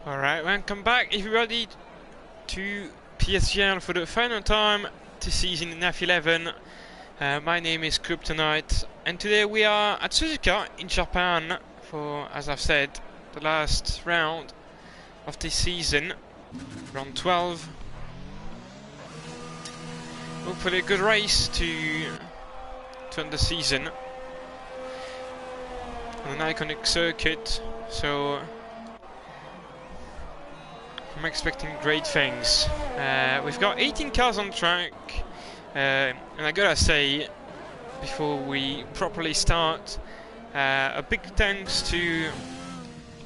Alright, welcome back everybody to PSGL for the final time this season in F11. My name is Kryptonite and today we are at Suzuka in Japan for, as I've said, the last round of this season, round 12. Hopefully a good race to end the season on an iconic circuit, so I'm expecting great things. We've got 18 cars on track, and I gotta say, before we properly start, a big thanks to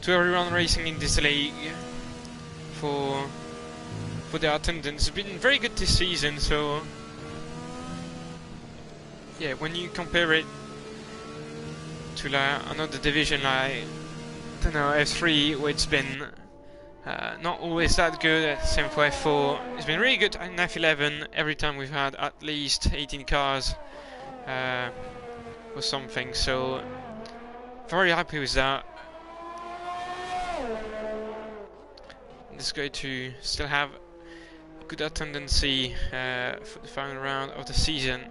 everyone racing in this league for their attendance. It's been very good this season, so yeah, when you compare it to another division like, I don't know, F3, where it's been not always that good, same for F4. It's been really good in F11 every time we've had at least 18 cars or something, so very happy with that. It's great to still have good attendance for the final round of the season.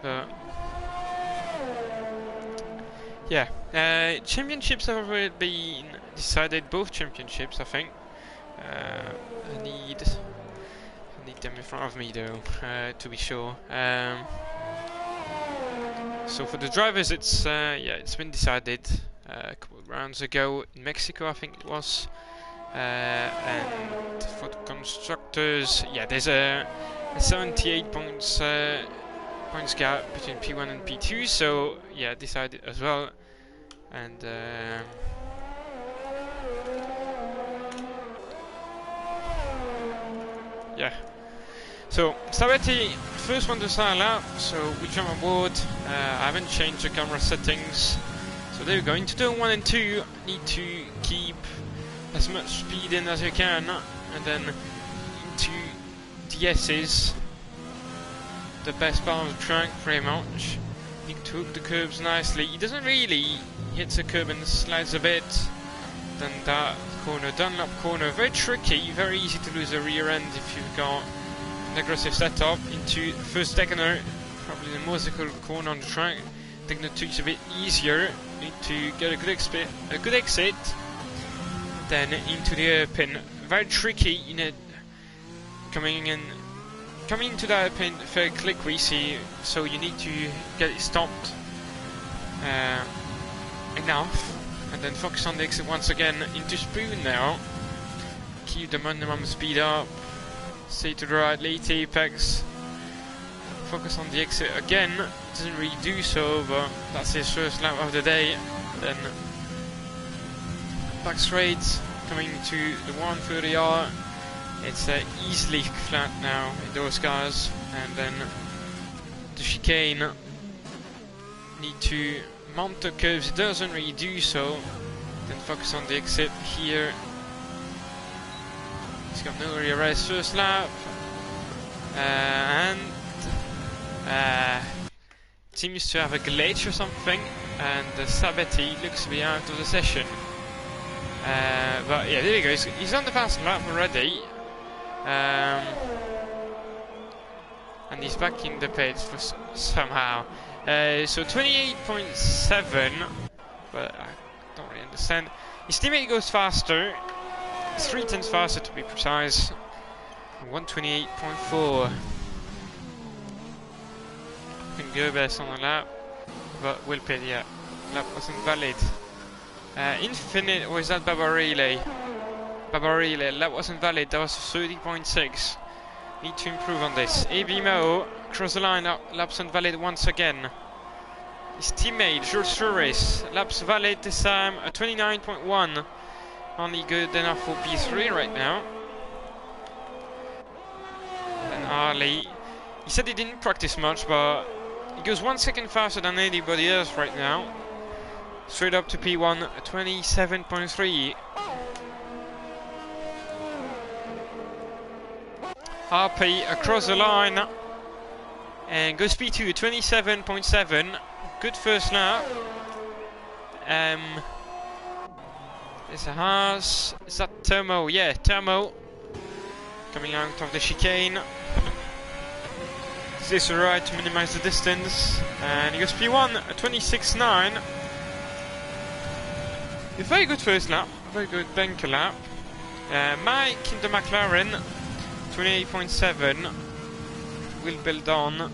But yeah, championships have already been decided, both championships I think. I need them in front of me though, to be sure. So for the drivers, it's it's been decided a couple of rounds ago in Mexico, I think it was. And for the constructors, yeah, there's a 78 points gap between P1 and P2, so yeah, decided as well. And yeah, so Sabetti, first one to start out, so we jump on board. I haven't changed the camera settings, so there we go. Into turn 1 and 2, need to keep as much speed in as you can, and then into DS's, the best part of the track pretty much. Need to hook the curves nicely. He doesn't really hit the curb and slides a bit. Then that corner, Dunlop corner, very tricky, very easy to lose the rear end if you've got an aggressive setup. Into first Degener, probably the most difficult corner on the track. Degener 2 is a bit easier. Need to get a good exit. Then into the hairpin, very tricky, you know, coming into the hairpin very quickly, so you need to get it stopped enough, and then focus on the exit once again. Into spoon now, keep the minimum speed up, stay to the right, late apex, focus on the exit again. Doesn't really do so, but that's his first lap of the day. Then back straight, coming to the 130R, it's easily flat now in those cars, and then the chicane, need to mount the curves, it doesn't really do so, then focus on the exit here. He's got no rear race first lap, and seems to have a glitch or something, and Sabetti looks to be out of the session. But yeah, there he goes. He's on the fast lap already, and he's back in the pits for somehow. So 28.7, but I don't really understand. His teammate goes faster. It's 3 tenths faster to be precise. 128.4. Can go best on the lap, but will pit. Yeah, lap wasn't valid. Infinite, or is that Babarile? Babarile, that wasn't valid, that was 30.6. Need to improve on this. ABMO, cross the line, laps invalid once again. His teammate, George Suarez, laps valid this time, 29.1. Only good enough for P3 right now. And Ali, he said he didn't practice much, but he goes 1 second faster than anybody else right now. Straight up to P1, 27.3. RP across the line and goes P2, 27.7. Good first lap. There's a Haas. Is that Thermo? Yeah, Thermo. Coming out of the chicane. Is this right to minimize the distance? And he goes P1 at 26.9. A very good first lap. Very good bunker lap. Mike in the McLaren. 28.7. Will build on.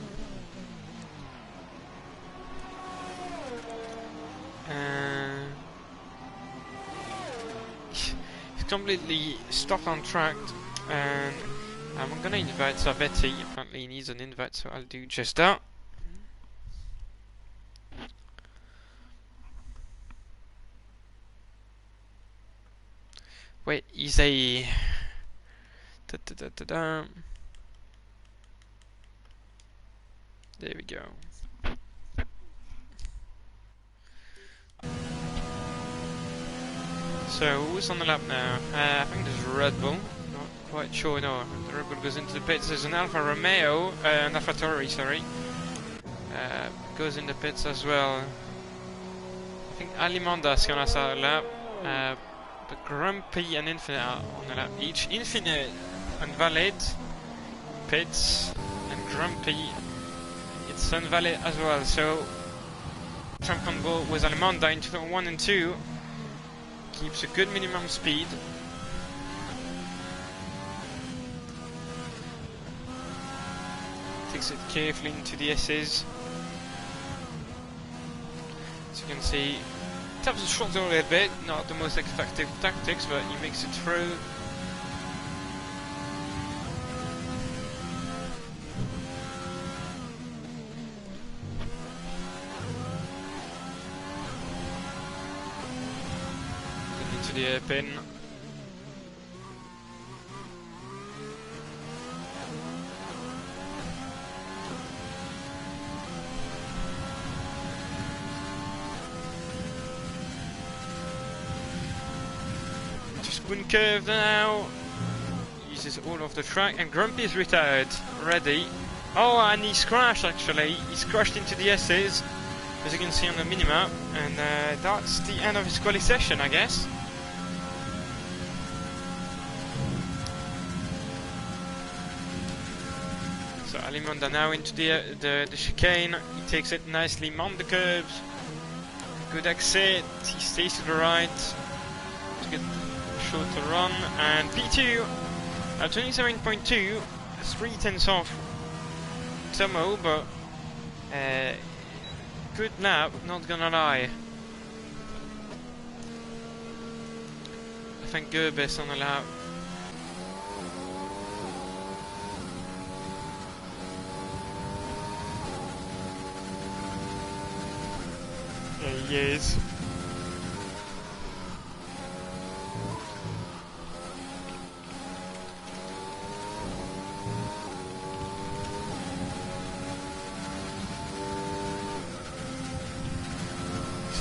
He's completely stuck on track, and I'm gonna invite Savetti. Apparently he needs an invite, so I'll do just that. Wait, he's a... There we go. So, who's on the lap now? I think there's Red Bull. Not quite sure, no. The Red Bull goes into the pits. There's an Alfa Romeo, an AlphaTauri, sorry. Goes in the pits as well. I think Alimonda's gonna start a lap. But Grumpy and Infinite are on the lap each. Infinite and Valid, pits, and Grumpy, it's unvalid as well. So, Trump on board with Alimonda into the 1 and 2. Keeps a good minimum speed. Takes it carefully into the S's. As you can see, taps the throttle a little bit, not the most effective tactics, but he makes it through. Into the airpin. Spoon curve now. Uses all of the track, and Grumpy is retired. Ready. Oh, and he's crashed actually. He's crashed into the S's, as you can see on the minimap, and that's the end of his quali session, I guess. So Alimonda now into the chicane. He takes it nicely on the curbs. Good exit. He stays to the right to get shorter run, and P2 at 27.2, 3/10 off Tomo, but good lap, not gonna lie. I think Gerbes on the lap. Yeah, he is.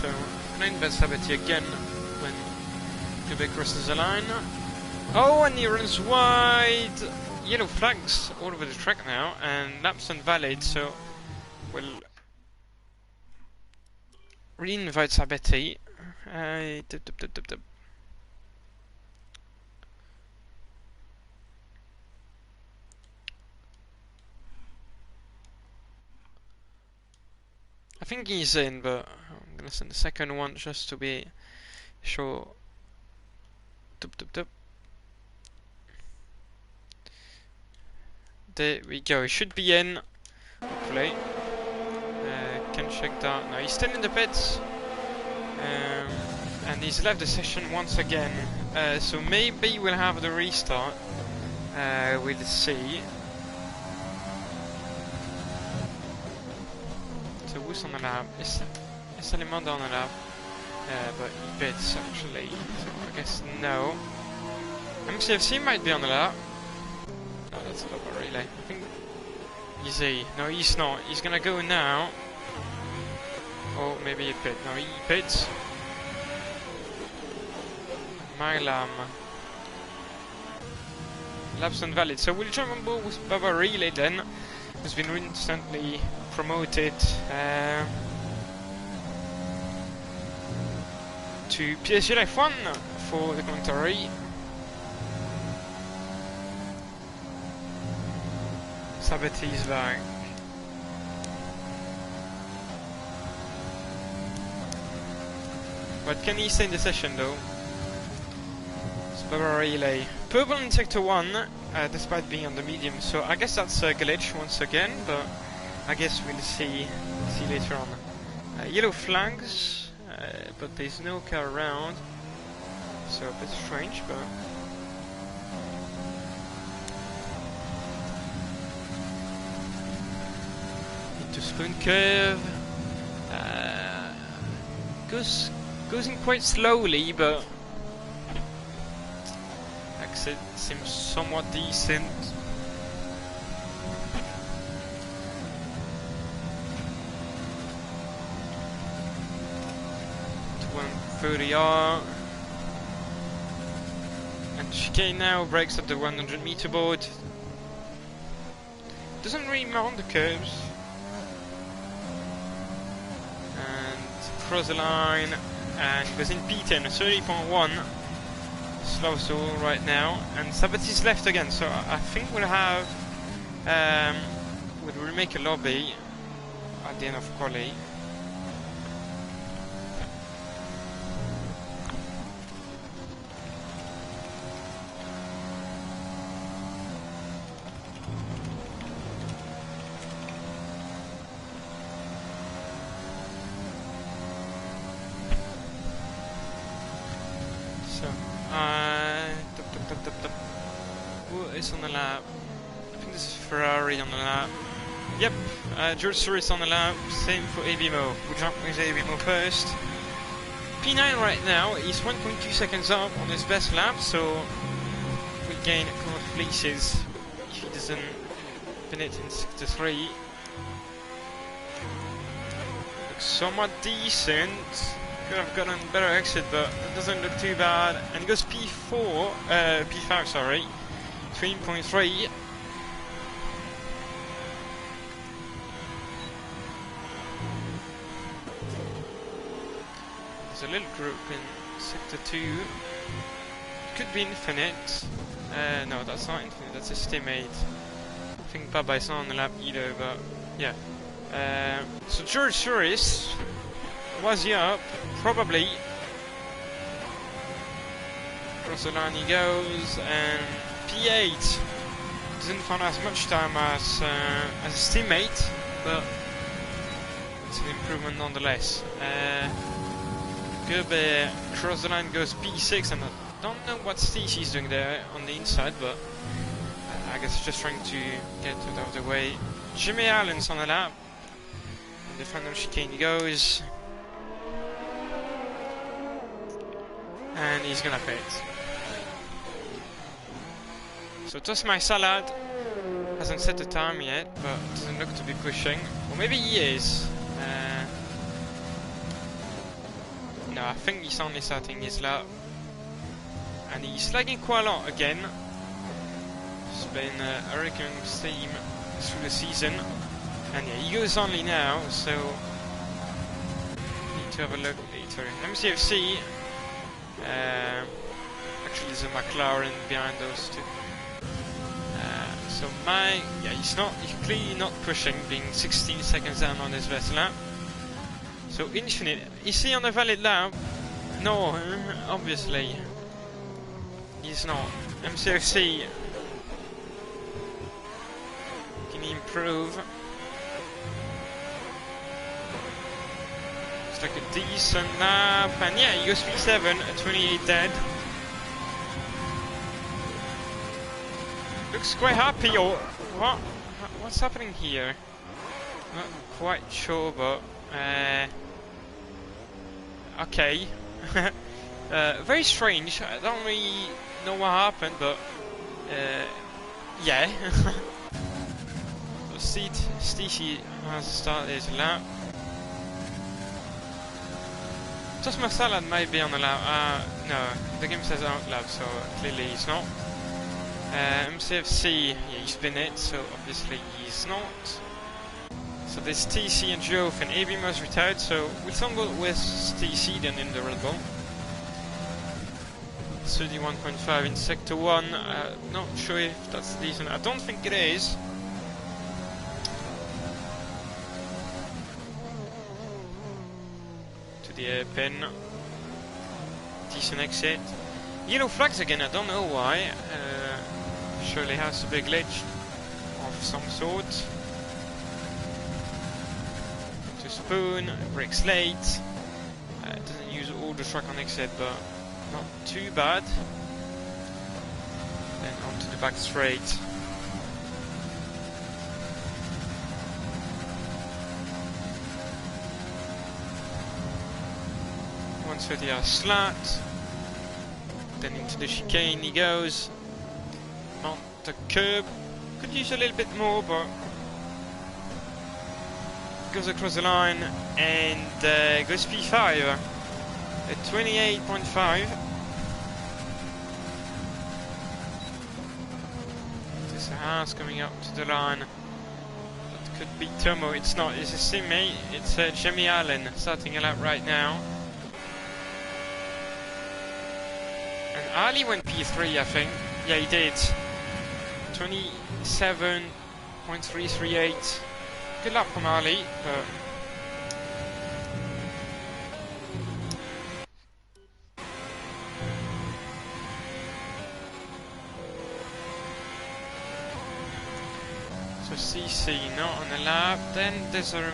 So, invite Savetti again when Quebec crosses the line. Oh, and he runs wide! Yellow flags all over the track now, and laps invalid, so we'll re-invite Savetti. I think he's in, but I'm gonna send the second one just to be sure. There we go, he should be in, hopefully. Can check that. No, he's still in the pits. And he's left the session once again. So maybe we'll have the restart. We'll see. So who's on the lap? Is Alimonda on the lap? But he pits actually. So I guess no. MCFC might be on the lap. No, that's a lap relay. I think he's a... No, he's not. He's gonna go now. Or maybe he pit. No, he pits. Mylam. Laps invalid. So we'll jump on board with Baba Relay then, who's been recently promoted to PSGL F1 for the commentary. Sabati is back. But can he stay in the session though? It's Barbara relay. Purple in sector 1, despite being on the medium, so I guess that's a glitch once again, but I guess we'll see later on. Yellow flags, but there's no car around, so a bit strange, but... Into spoon curve, goes in quite slowly, but exit seems somewhat decent. To 130R, and chicane now brakes at the 100-meter board. Doesn't really mount the curves. Cross the line and goes in P10, 30.1. Slow stall right now, and Sabati's left again, so I think we'll have we'll make a lobby at the end of quali. Who is on the lap? I think this is Ferrari on the lap. Yep, George Souris on the lap. Same for ABMO. We'll jump with ABMO first. P9 right now is 1.2 seconds up on his best lap, so we'll gain a couple of places if he doesn't pin it in sector 3. Looks somewhat decent. Could have gotten a better exit, but it doesn't look too bad. And he goes P5, sorry, 3.3. There's a little group in sector 2. Could be Infinite. No, that's not Infinite, that's his teammate. I think Baba is not on the lap either, but yeah. So George Souris, was he up? Probably. Across the line he goes, and P8 doesn't find as much time as his teammate, but it's an improvement nonetheless. Gerber across the line goes P6, and I don't know what Stacey's doing there on the inside, but I guess just trying to get it out of the way. Jimmy Allen's on the lap, and the final chicane he goes. And he's gonna pit. So Toss My Salad hasn't set the time yet, but doesn't look to be pushing. Or maybe he is. No, I think he's only starting his lap. And he's lagging quite a lot again. It's been a recurring theme through the season. And yeah, he goes only now, so need to have a look later. MCFC. Actually there's a McLaren behind those two. So he's clearly not pushing, being 16 seconds down on his best lap. So Infinite, is he on a valid lap? No, obviously he's not. MCFC, can he improve? It's like a decent lap, and yeah, he goes P7 at 28 dead. Looks quite happy, or what? What's happening here? Not quite sure, but okay. Very strange. I don't really know what happened, but yeah. So Stacey has started his lap. Just my salad might be on the lap. No, the game says out lap, so clearly he's not. MCFC, yeah, he's been it, so obviously he's not. So there's TC and Joe, and ABMO's retired, so we'll go with TC then in the Red Bull. 31.5 in sector 1. Not sure if that's decent. I don't think it is. To the airpin. Decent exit. Yellow flags again, I don't know why. Surely has to be a glitch of some sort. To spoon, brakes late. Doesn't use all the track on exit, but not too bad. Then onto the back straight. Once for the slat. Then into the chicane he goes. On the curb. Could use a little bit more, but goes across the line and goes P5 at 28.5. There's a Haas coming up to the line. That could be Tomo. It's not. It's a teammate. It's Jamie Allen starting a lap right now. And Ali went P3, I think. Yeah, he did. 27.338. Good luck from Ali, but so CC not on the lap. Then there's a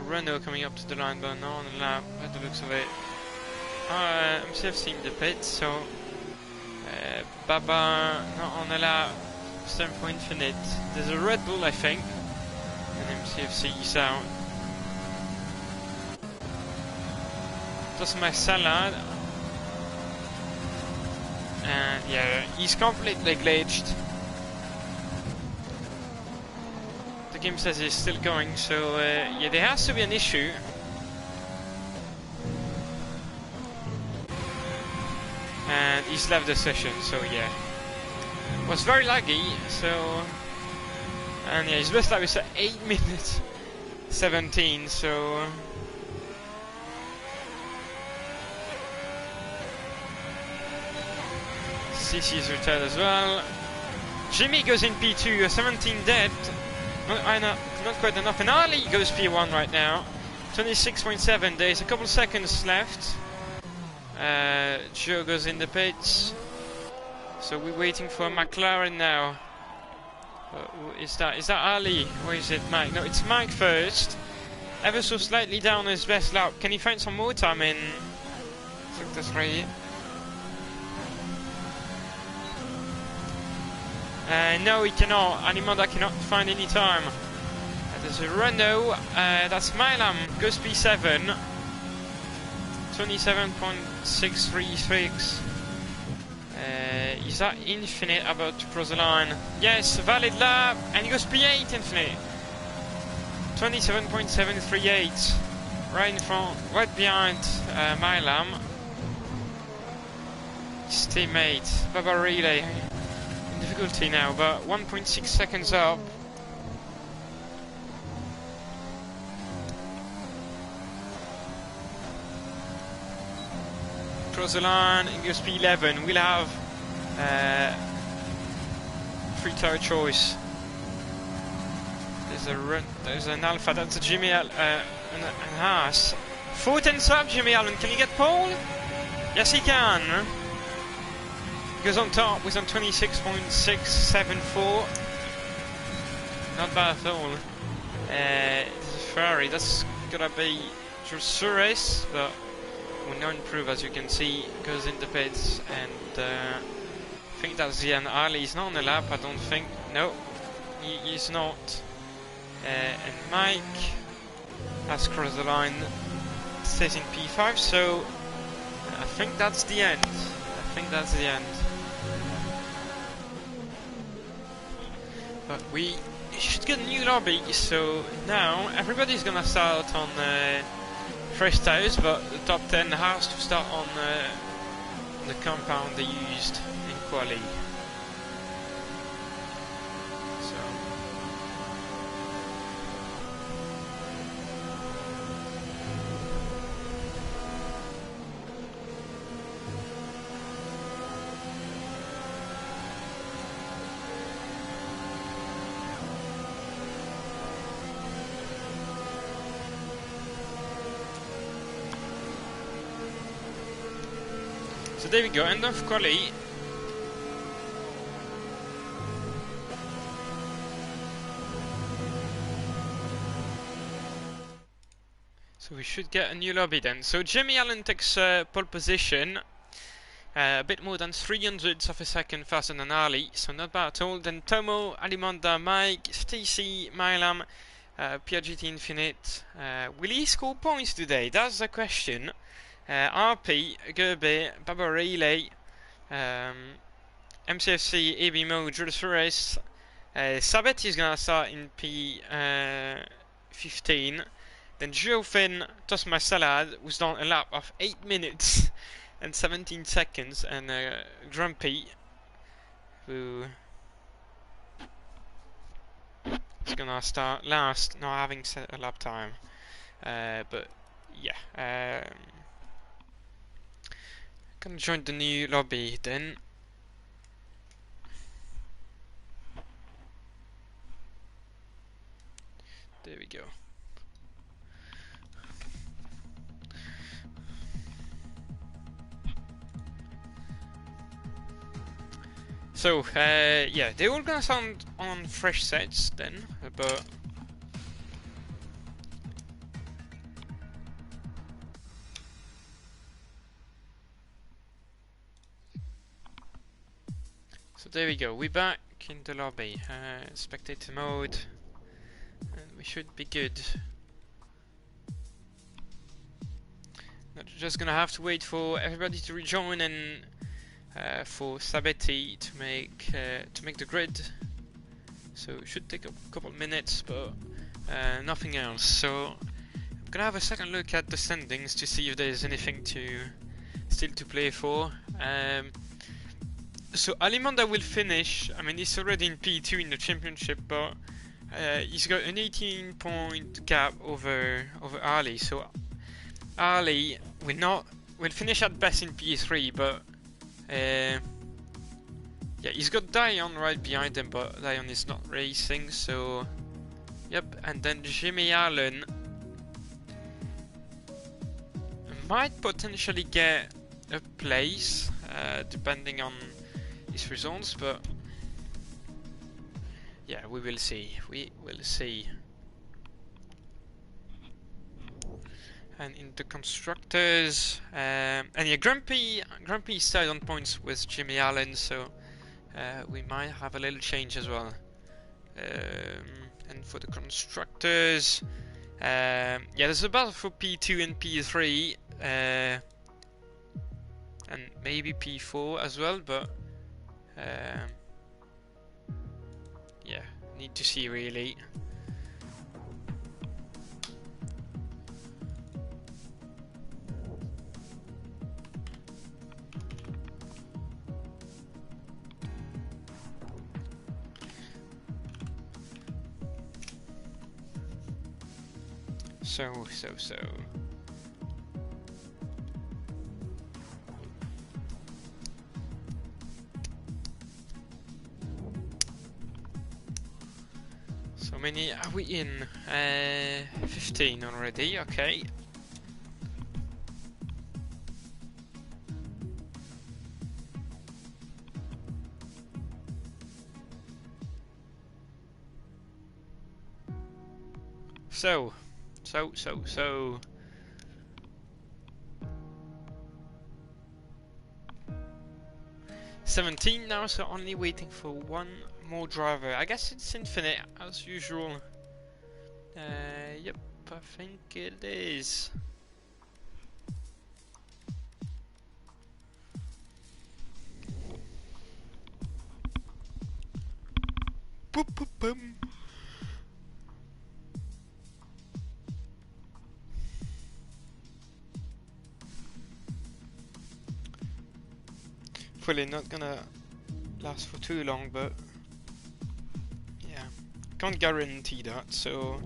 Renault coming up to the line, but not on the lap by the looks of it. MCFC in the pit, so Baba not on the lap. Stem for Infinite. There's a Red Bull, I think, and MCFC is out. That's my salad, and yeah, he's completely glitched. The game says he's still going, so yeah, there has to be an issue. And he's left the session, so yeah. Was very laggy, so, and yeah, his best lap is at 8 minutes 17, so CC is retired as well. Jimmy goes in P2, 17 dead, not quite enough, and Ali goes P1 right now, 26.7, there's a couple seconds left. Joe goes in the pits. So we're waiting for McLaren now. Who is that? Is that Ali or is it Mike? No, it's Mike first. Ever so slightly down his best lap. Can he find some more time in sector 3? No, he cannot. Animada cannot find any time. There's a Renault. That's Milam. Goes P7. 27.636. Is that Infinite about to cross the line? Yes, valid lap, and he goes P8 Infinite. 27.738. Right in front, right behind Milam. His teammate, Baba Relay. In difficulty now, but 1.6 seconds up. Cross the line, it goes P11. We'll have free tire choice. There's an Alpha, that's a Jimmy Allen, and Haas. 4 tenths up, Jimmy Allen. Can he get pole? Yes, he can. He goes on top with on 26.674. Not bad at all. Ferrari, that's gonna be Suarez, but will not improve, as you can see. Goes in the pits, and I think that's the end. Ali is not on the lap, I don't think. No, he is not. And Mike has crossed the line, stays in P5, so I think that's the end. But we should get a new lobby, so now everybody's gonna start on fresh tires, but the top 10 has to start on the compound they used in quali. So there we go, end of quali. So we should get a new lobby then. So Jimmy Allen takes pole position. A bit more than 300ths of a second faster than Ali, so not bad at all. Then Tomo, Alimonda, Mike, Stacy, Mylam, PRGT Infinite. Will he score points today? That's the question. RP, Gerbe, Baba Relay, MCFC, AB Mo, Jules Ferres. Sabet is gonna start in P15. Then Geofin, Tosma Salad, who's done a lap of 8 minutes and 17 seconds, and Grumpy, who is gonna start last, not having set a lap time. But yeah, gonna join the new lobby then. There we go. So, yeah, they're all gonna sound on fresh sets then, but so there we go, we're back in the lobby, spectator mode, and we should be good. Not just gonna have to wait for everybody to rejoin and for Sabetti to make the grid, so it should take a couple minutes, but nothing else. So I'm gonna have a second look at the standings to see if there's anything still to play for. So Alimonda will finish. I mean, he's already in P2 in the championship, but he's got an 18-point gap over Ali. So Ali will finish at best in P3, but yeah, he's got Dion right behind him, but Dion is not racing, so yep. And then Jimmy Allen might potentially get a place, depending on his results, but yeah, we will see. We will see. And in the constructors, and yeah, Grumpy is tied on points with Jimmy Allen, so we might have a little change as well. And for the constructors, yeah, there's a battle for P2 and P3, and maybe P4 as well, but yeah, need to see really. So many are we in? 15 already, okay. So 17 now, so only waiting for one more driver. I guess it's Infinite as usual. Yep, I think it is. Boop, boop, boom. Hopefully not gonna last for too long, but yeah, can't guarantee that, so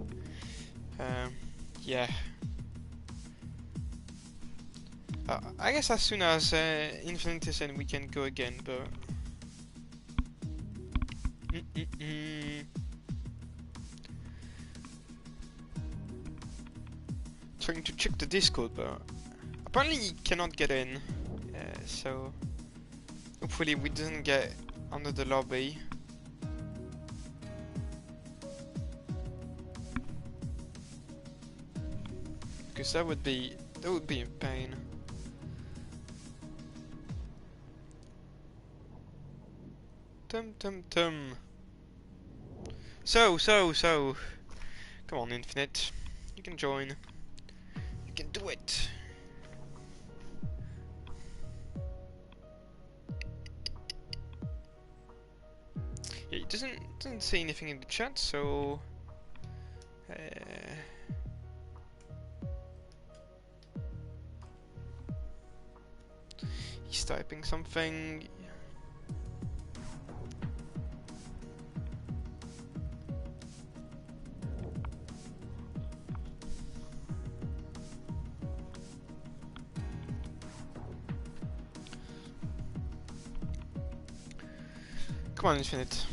yeah. I guess as soon as Infinite is in, we can go again, but trying to check the Discord, but apparently you cannot get in So hopefully we didn't get under the lobby. Because that would be a pain. Tum. So. Come on, Infinite. You can join. You can do it. Yeah, it doesn't say anything in the chat, so he's typing something. Come on, Infinite.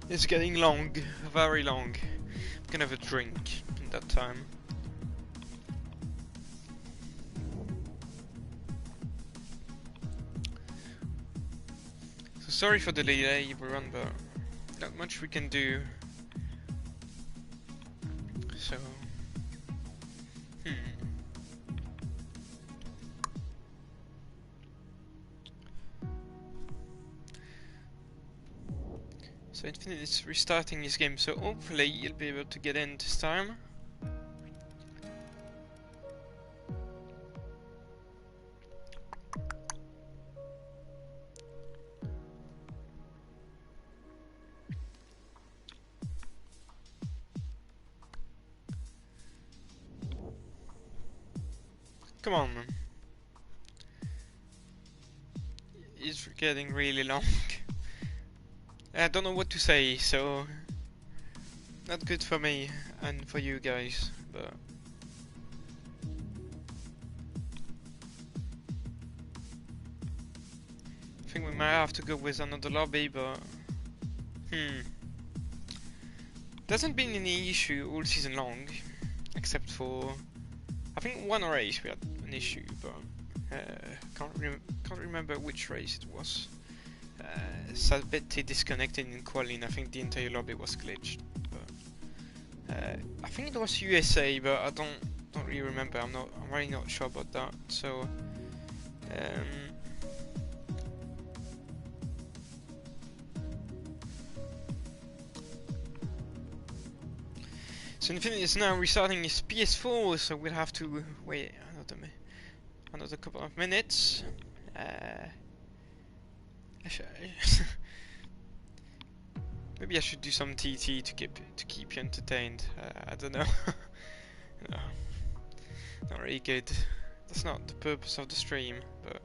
It's getting long, very long. I'm gonna have a drink in that time. So sorry for the delay, everyone, but not much we can do. So, So Infinite is restarting his game, so hopefully you'll be able to get in this time. Come on, man. It's getting really long. I don't know what to say, so not good for me and for you guys, but I think we might have to go with another lobby, but Doesn't been any issue all season long, except for I think one race we had an issue, but can't remember which race it was. Salvetti disconnected in qualifying. I think the entire lobby was glitched. But I think it was USA, but I don't really remember. I'm really not sure about that. So so Infinite is now restarting his PS4, so we'll have to wait another couple of minutes. Maybe I should do some TT to keep you entertained. I don't know. No, not really good. That's not the purpose of the stream, but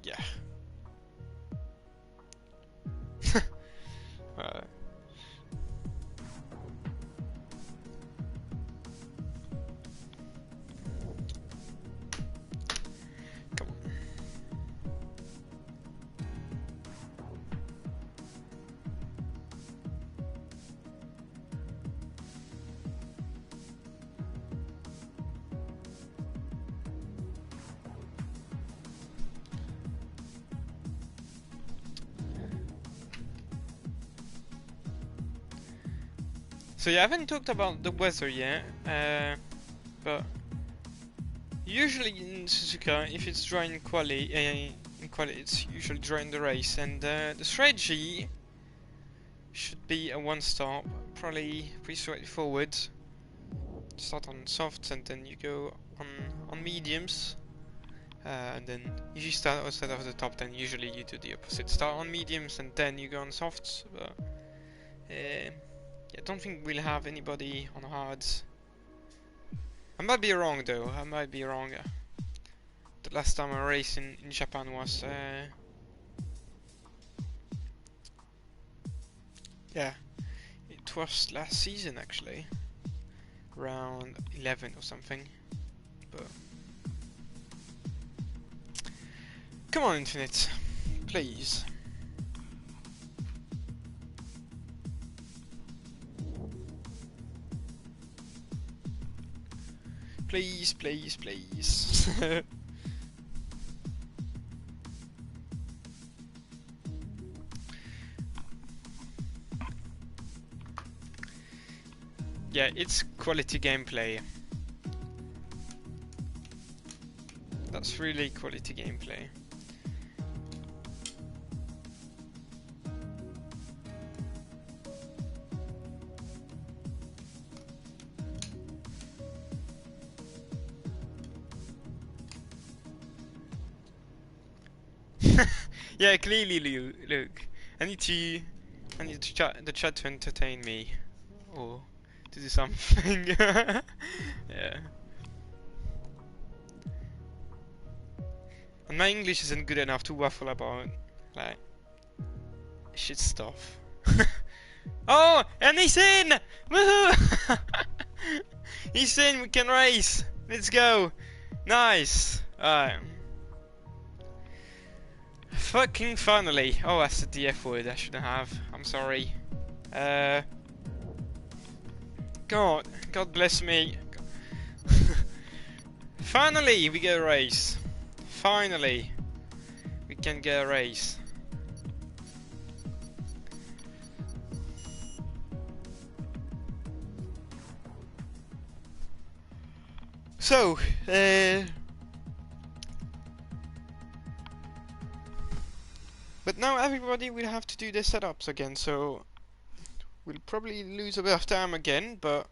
yeah. Come on. So yeah, I haven't talked about the weather yet, but usually in Suzuka, if it's dry in quali, it's usually dry in the race, and the strategy should be a one-stop, probably pretty straightforward. Start on softs and then you go on mediums, and then if you start outside of the top 10, usually you do the opposite. Start on mediums and then you go on softs, but I don't think we'll have anybody on hards. I might be wrong though, I might be wrong. The last time I raced in Japan was yeah, it was last season actually, round 11 or something, but come on Infinite, please. Please, please, please. Yeah, it's quality gameplay. That's really quality gameplay. Yeah, clearly, look. I need the chat to entertain me, or to do something. Yeah. And my English isn't good enough to waffle about like shit stuff. Oh, and he's in! Woohoo! He's in. We can race. Let's go. Nice. Alright. Fucking finally. Oh, I said the F word. I shouldn't have. I'm sorry. God bless me. Finally, we get a race. Finally, we can get a race. So, but now everybody will have to do their setups again, so we'll probably lose a bit of time again, but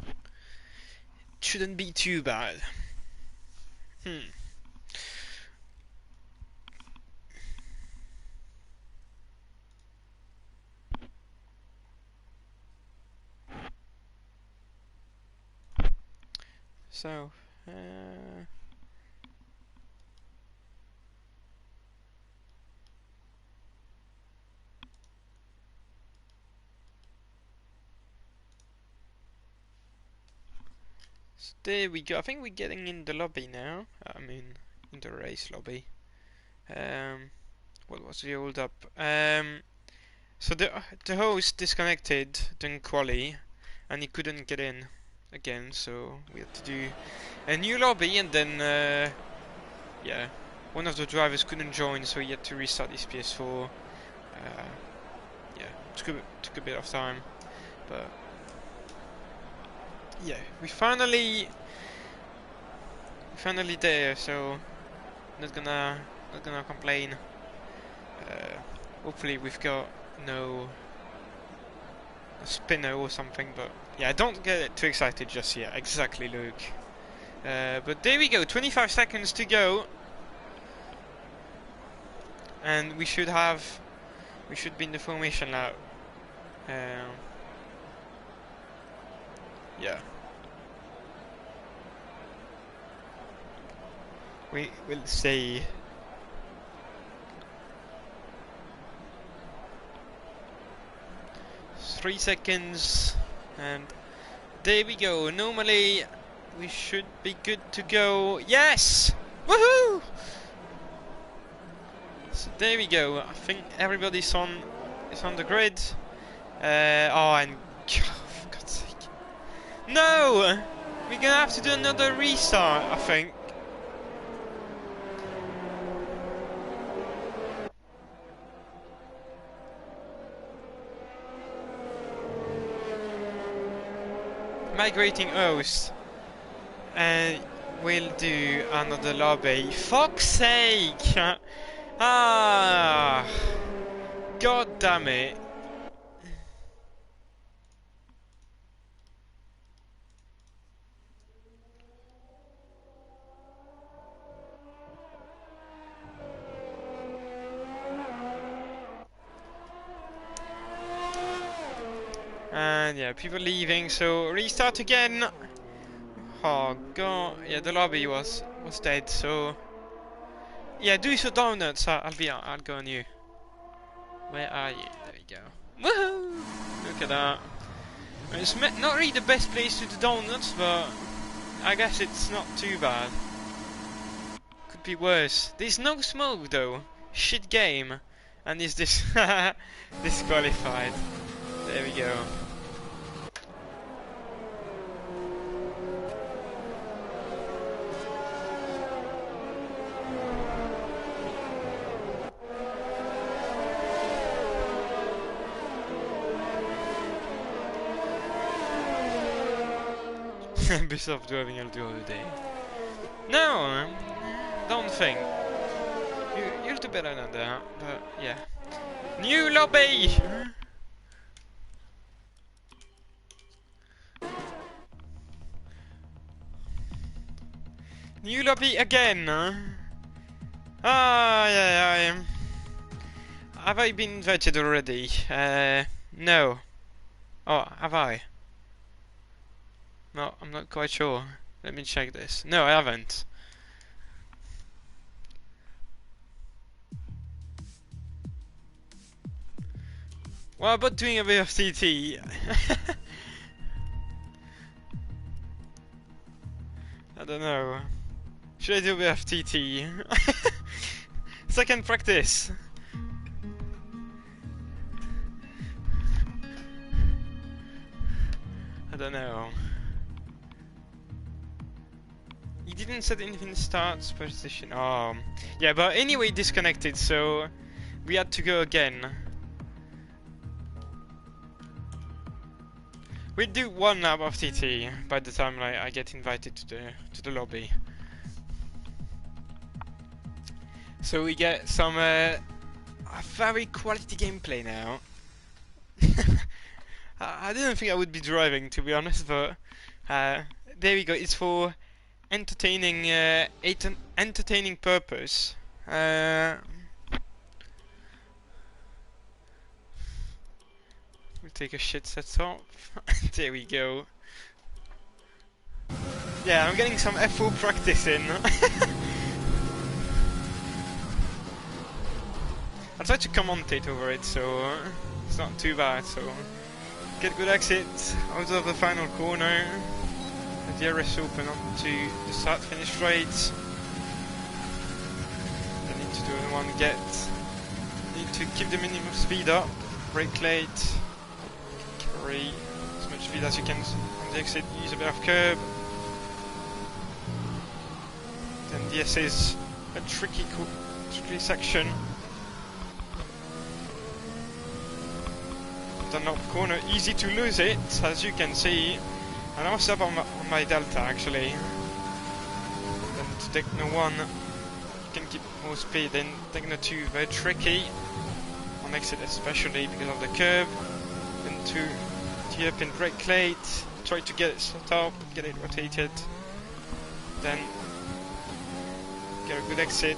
it shouldn't be too bad. So, there we go. I think we're getting in the lobby now. I mean, in the race lobby. What was the hold up? So the host disconnected during quali, and he couldn't get in again. So we had to do a new lobby, and then yeah, one of the drivers couldn't join, so he had to restart his PS4. Yeah, took a bit of time, but yeah, we finally there. So not gonna complain. Hopefully we've got no spinner or something, but yeah, don't get too excited just yet. Exactly, Luke. But there we go. 25 seconds to go, and we should be in the formation now. Yeah. We will see. Three seconds, and there we go. Normally we should be good to go. Yes! Woohoo! So there we go. I think everybody's on the grid. Oh, and for God's sake, no! We're gonna have to do another restart, I think. Migrating host, and we'll do another lobby. Fuck's sake! Ah, god damn it! And yeah, people leaving, so restart again. Oh god, yeah, the lobby was dead. So yeah, do your donuts. I'll go on you. Where are you? There we go. Woohoo! Look at that. It's not really the best place to do donuts, but I guess it's not too bad. Could be worse. There's no smoke though. Shit game. And is this disqualified? There we go. Besides driving, I'll do all day. No, don't think. You'll do better than that, but yeah. New lobby! New lobby again! Ah, yeah, have I been invited already? No. Oh, have I? No, I'm not quite sure. Let me check this. No, I haven't. What about doing a bit of TT? I don't know. Should I do a bit of TT? Second practice. I don't know. He didn't set anything start position. Oh, yeah, but anyway, disconnected, so we had to go again. We'll do one lap of TT by the time I get invited to the lobby. So we get some very quality gameplay now. I didn't think I would be driving, to be honest, but there we go. It's for entertaining entertaining purpose. We'll take a shit set up. There we go. Yeah, I'm getting some F4 practice in. I tried to commentate over it, so it's not too bad. So get good exit out of the final corner. The DRS open onto the start-finish straight. I need to do one get. Need to keep the minimum speed up. Brake late. Carry as much speed as you can on the exit. Use a bit of curb. Then this is a tricky section. Done up corner, easy to lose it, as you can see. And I was up on my delta actually. Then to Techno 1, you can keep more speed. Then Techno 2, very tricky on exit, especially because of the curve. Then 2, tee-up in brake late, try to get it set up, get it rotated. Then get a good exit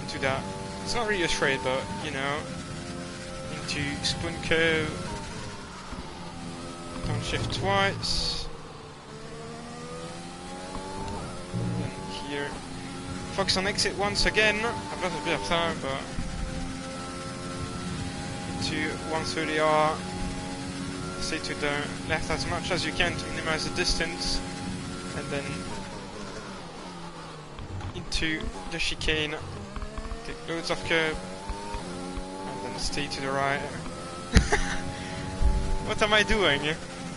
into that. It's not really a straight, but you know. To spoon curve, downshift twice, then here, focus on exit once again. I've lost a bit of time, but into 130R, stay to the left as much as you can to minimize the distance, and then into the chicane, take loads of curve. Stay to the right. What am I doing?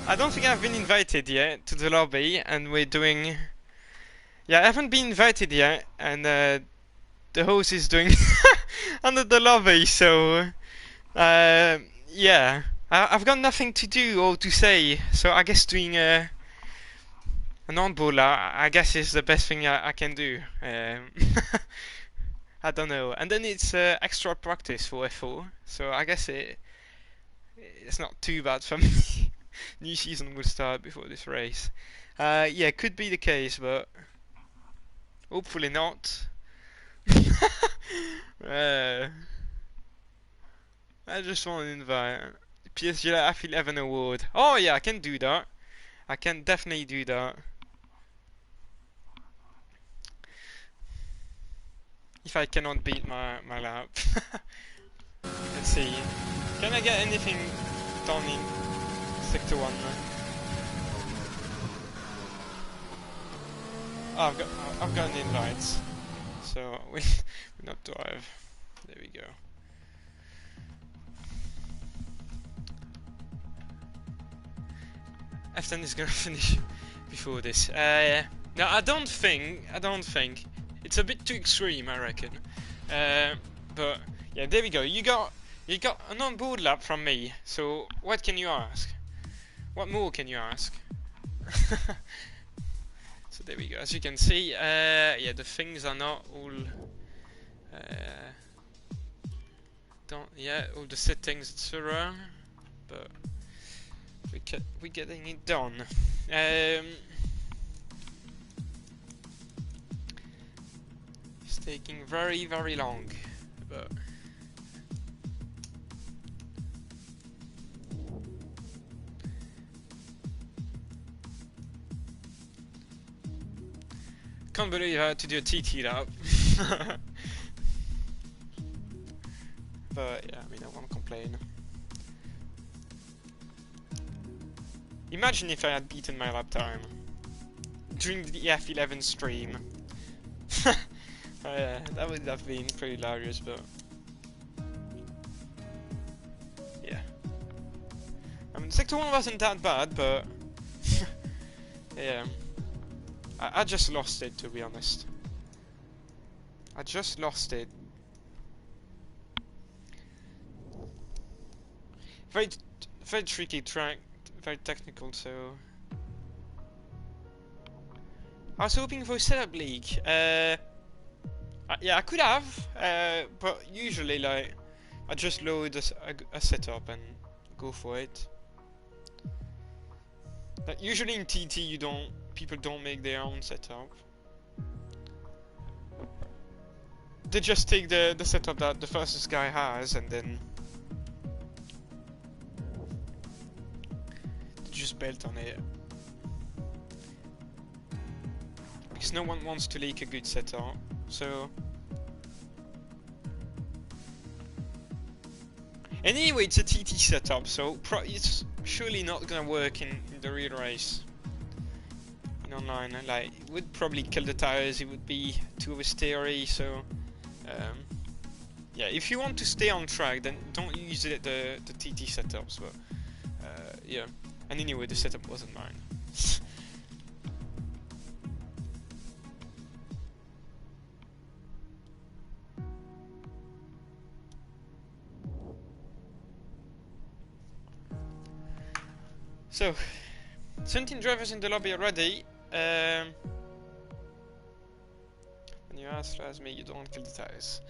I don't think I've been invited yet to the lobby, and we're doing... Yeah, I haven't been invited yet, and the host is doing under the lobby, so... yeah. I've got nothing to do or to say, so I guess doing an onboard, I guess is the best thing I can do. I don't know. And then it's extra practice for F4, so I guess it's not too bad for me. New season will start before this race. Yeah, could be the case, but hopefully not. I just want to invite PSGL F11 award. Oh yeah, I can do that. I can definitely do that. If I cannot beat my lap. Let's see. Can I get anything done in Sector 1? Oh, I've got an invite. So we'll not drive. There we go. F10 is gonna finish before this. No, I don't think. It's a bit too extreme, I reckon. But yeah, there we go. You got an on-board lap from me. So what can you ask? What more can you ask? So there we go. As you can see, yeah, the things are not all done. Yeah, all the settings, etc. But we're getting it done. It's taking very, very long, but can't believe I had to do a TT lap. But yeah, I mean, I won't complain. Imagine if I had beaten my lap time during the F11 stream. That would have been pretty hilarious, but yeah. I mean, Sector 1 wasn't that bad, but yeah. I just lost it, to be honest. I just lost it. Very tricky track, very technical, so... I was hoping for a setup league. Yeah, I could have, but usually, like, I just load a setup and go for it. Like, usually in TT, people don't make their own setup. They just take the setup that the fastest guy has, and then they just build on it. Because no one wants to leak a good setup, so... Anyway, it's a TT setup, so it's surely not gonna work in the real race. In online, like, it would probably kill the tires, it would be too oversteery, so... yeah, if you want to stay on track, then don't use the TT setups, but... yeah. And anyway, the setup wasn't mine. So, 17 drivers in the lobby already. When you ask me, you don't kill the tires.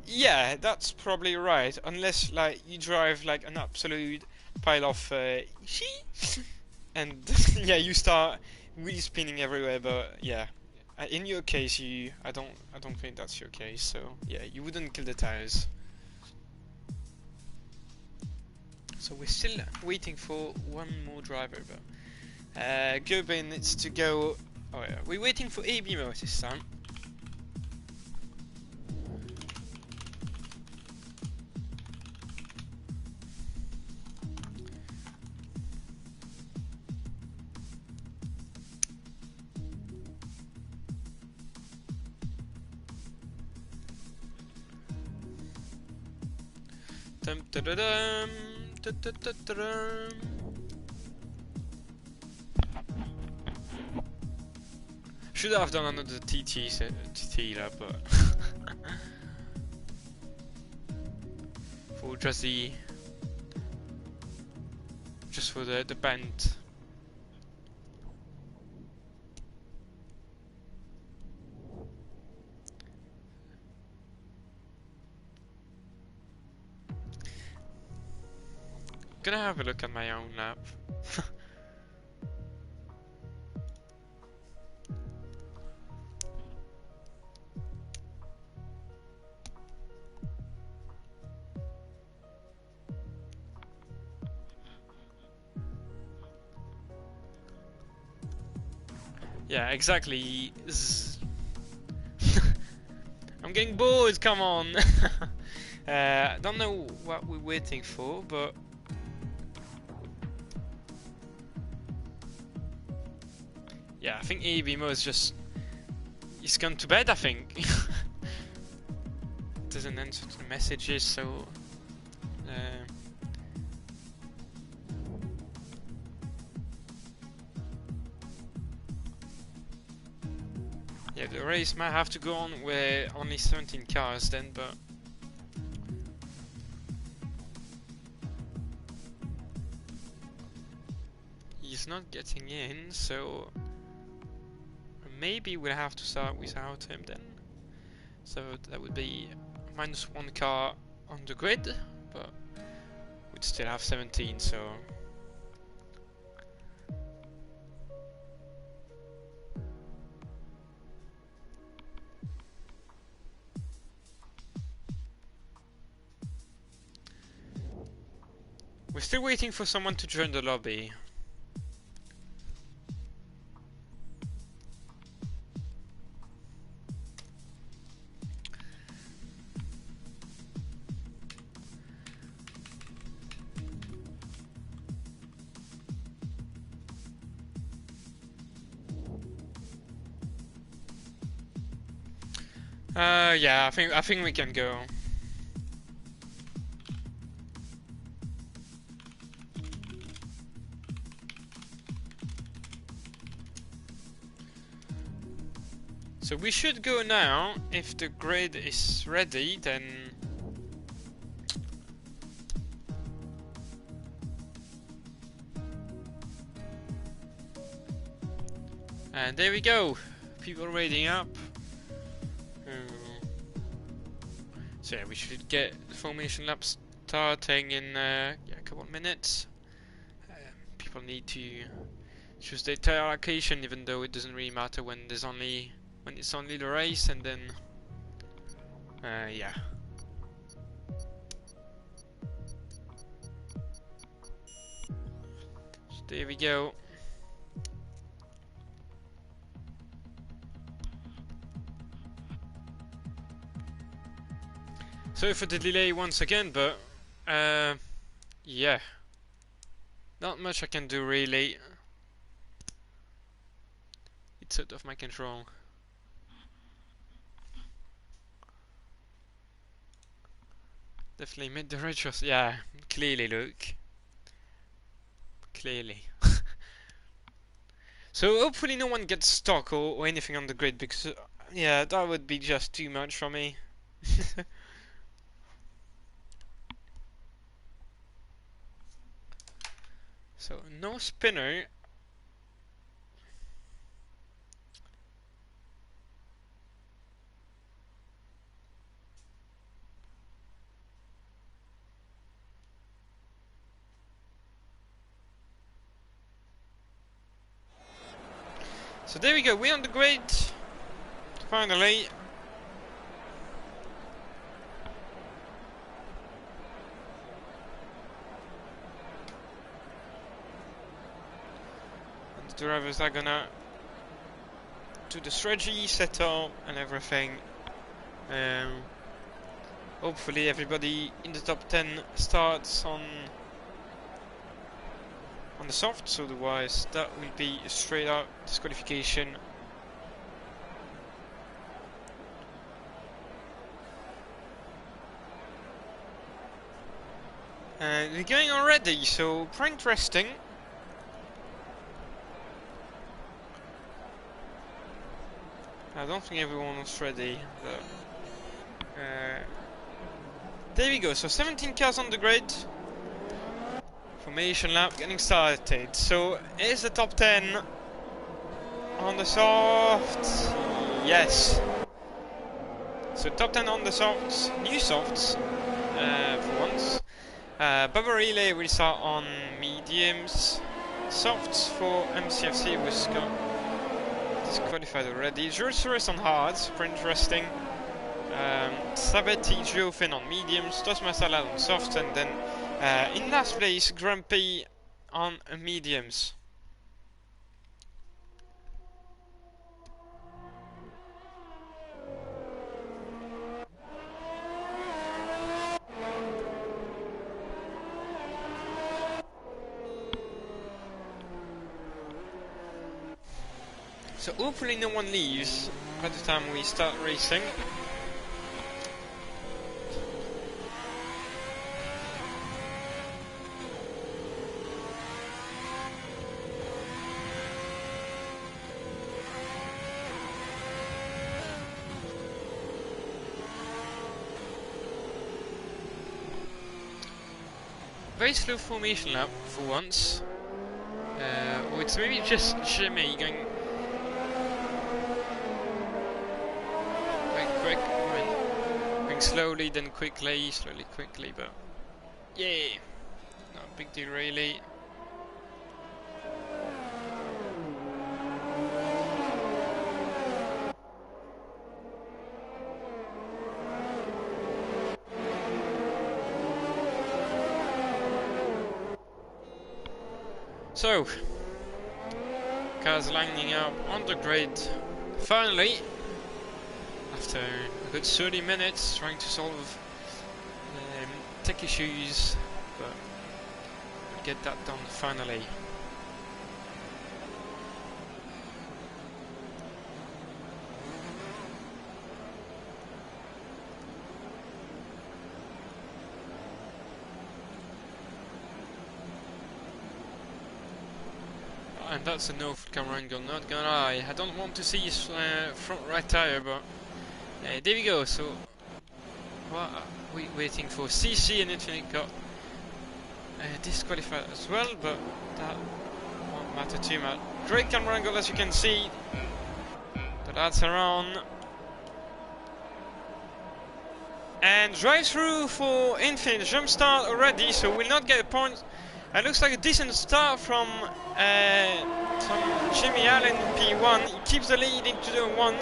Yeah, that's probably right. Unless, like, you drive like an absolute pile of and yeah, you start wheel spinning everywhere. But yeah, in your case, I don't think that's your case. So yeah, you wouldn't kill the tires. So we're still waiting for one more driver, but Gobin needs to go. Oh yeah, we're waiting for AB mode this time. Dum da da dum. Should have done another TT lap, but for just for the bend. Gonna have a look at my own lap. Yeah, exactly. I'm getting bored, come on! Don't know what we're waiting for, but... Yeah, I think ABMO is just... He's gone to bed, I think. Doesn't answer to the messages, so... yeah, the race might have to go on with only 17 cars then, but... he's not getting in, so maybe we'll have to start without him then. So that would be -1 car on the grid, but we'd still have 17, so... We're still waiting for someone to join the lobby. Yeah, I think we can go. So we should go now. If the grid is ready, then and there we go. People raiding up. So yeah, we should get the formation lap starting in yeah, a couple of minutes. People need to choose their tire allocation, even though it doesn't really matter when it's only the race, and then yeah. So there we go. Sorry for the delay once again, but yeah, not much I can do really. It's out of my control. Definitely made the right choice. Yeah, clearly, look. Clearly. So hopefully no one gets stuck or anything on the grid, because yeah, that would be just too much for me. So no spinner. So there we go, we're on the grid, finally. And the drivers are gonna do the strategy, setup and everything. Hopefully everybody in the top 10 starts on the softs, otherwise that will be a straight out disqualification. And we're going already, so pretty interesting. I don't think everyone was ready, but there we go. So 17 cars on the grid. Formation lap getting started. So is the top 10 on the softs? Yes. So top 10 on the softs, new softs for once. Bubba Relay will start on mediums. Softs for MCFC was got disqualified already. Jules Race on hards, pretty interesting. Sabetti, Geofin on mediums, Tos Masala on softs, and then in last place, Grumpy on mediums. So hopefully no one leaves by the time we start racing. Very slow formation lap for once. Or it's maybe just Jimmy going quick, going slowly, then quickly, slowly, quickly, but yeah, not a big deal really. So, cars lining up on the grid, finally, after a good 30 minutes trying to solve tech issues, but we'll get that done finally. And that's a no for camera angle, not gonna lie. I don't want to see his front right tire, but there we go. So, what are we waiting for? CC and Infinite got disqualified as well, but that won't matter too much. Great camera angle, as you can see. The lads are on. And drive through for Infinite. Jump start already, so we'll not get a point. It looks like a decent start from Jimmy Allen in P1. He keeps the lead into the 1.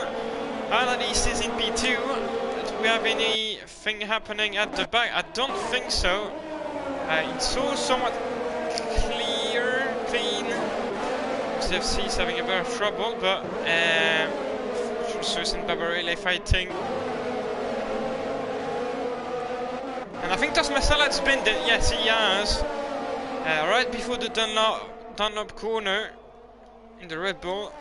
Annalise is in P2. Do we have anything happening at the back? I don't think so. It's all somewhat clean. FC is having a bit of trouble, but Jesus and Barbarella fighting. And I think Tosmasala's been there. Yes, he has. Right before the Dunlop corner in the Red Bull.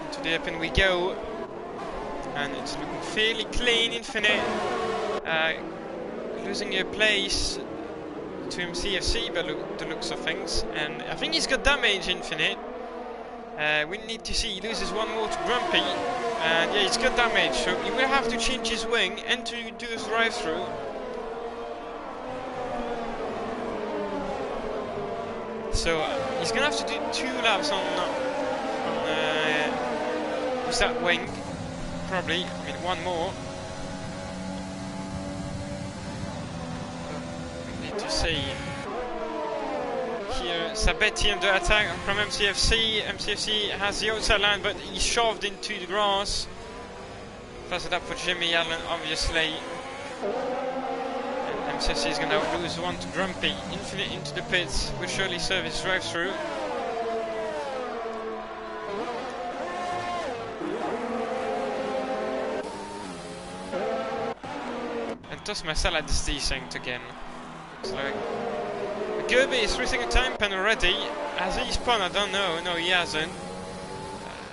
Into the open we go. And it's looking fairly clean. Infinite losing a place to MCFC by the looks of things. And I think he's got damage, Infinite. We need to see, he loses one more to Grumpy, and yeah, he's got damage, so he will have to change his wing and to do a drive-through. So he's gonna have to do 2 laps on with that wing, probably. I mean, one more. We need to see. Here, Sabetti under attack from MCFC. MCFC has the outside line, but he's shoved into the grass. Pass it up for Jimmy Allen, obviously. And MCFC is going to lose one to Grumpy. Infinite into the pits with Shirley service drive through. And Tosmasala is decent again. Looks like. Gerby is losing a time pen already. Has he spun? I don't know. No, he hasn't.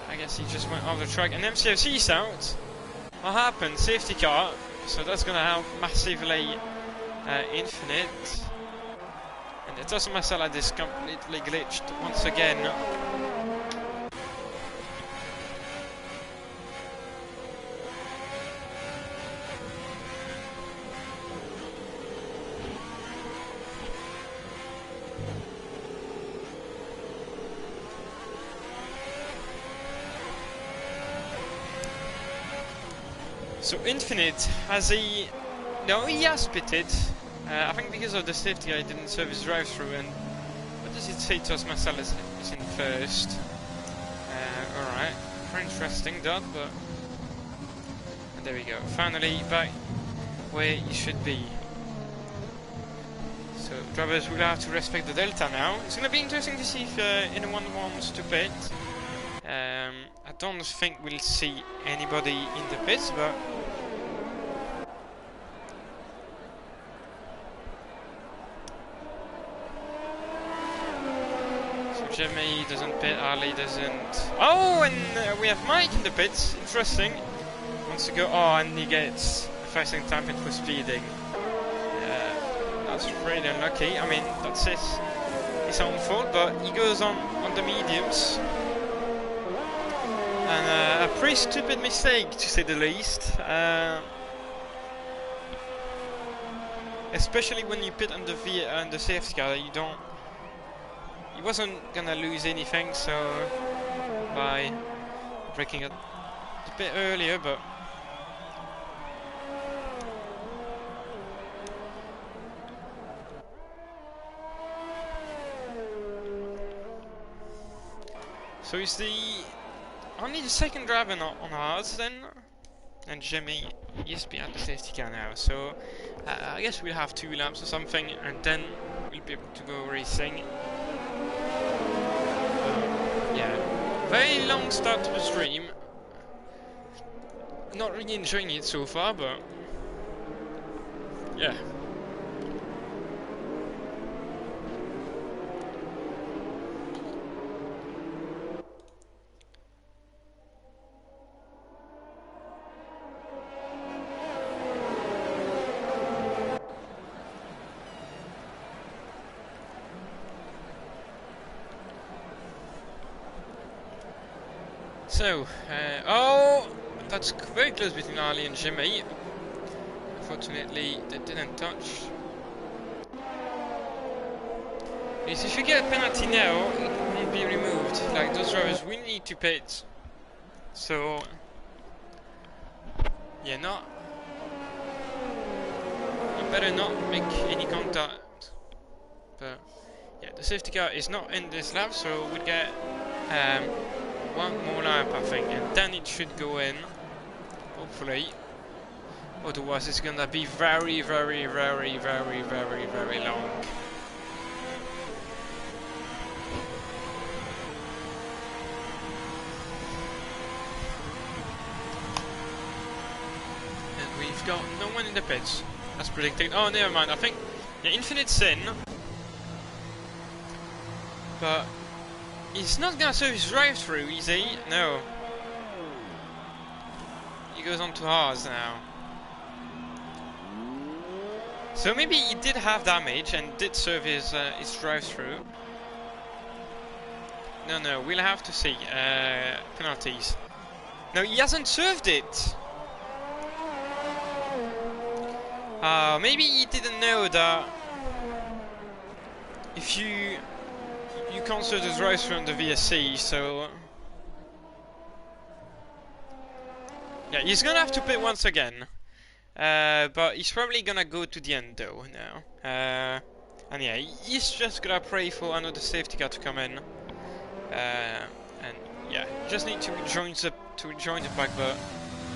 I guess he just went off the track. And MCFC's out. What happened? Safety car. So that's going to help massively Infinite. And it doesn't matter like this completely glitched once again. So Infinite, has he... No, he has pitted. I think because of the safety guy didn't serve his drive-through. And what does it say to us? Marcel is in first. Alright, very interesting that, but... And there we go, finally back where he should be. So drivers will have to respect the delta now. It's going to be interesting to see if anyone wants to pit. I don't think we'll see anybody in the pits, but so Jimmy doesn't pit, Ali doesn't. Oh, and we have Mike in the pits. Interesting. Wants to go. Oh, and he gets a 5-second time pit for speeding. That's really unlucky. I mean, that's his own fault, but he goes on the mediums. And a pretty stupid mistake, to say the least. especially when you pit on the safety car, you don't. He wasn't gonna lose anything, so by breaking it a bit earlier, but. So he's only the second driver on hards then, and Jimmy is behind the safety car now. So I guess we'll have 2 laps or something, and then we'll be able to go racing. Yeah, very long start to the stream. Not really enjoying it so far, but yeah. So, oh, that's very close between Ali and Jimmy. Unfortunately, they didn't touch. Because if you get a penalty now, it won't be removed. Like, those drivers will need to pit. So, yeah, you better not make any contact. But, yeah, the safety car is not in this lap, so we'll get 1 more lap, I think, and then it should go in, hopefully. Otherwise it's gonna be very, very, very, very, very, very long. And we've got no one in the pits, as predicted. Oh, never mind, I think the Infinite's in. But he's not gonna serve his drive-through, is he? No. He goes on to hards now. So maybe he did have damage and did serve his drive-through. No, we'll have to see. Penalties. No, he hasn't served it. Maybe he didn't know that if you can't serve the drive-through on the VSC, so yeah, he's gonna have to pit once again. But he's probably gonna go to the end though now. And yeah, he's just gonna pray for another safety car to come in. And yeah, just need to rejoin the pack, but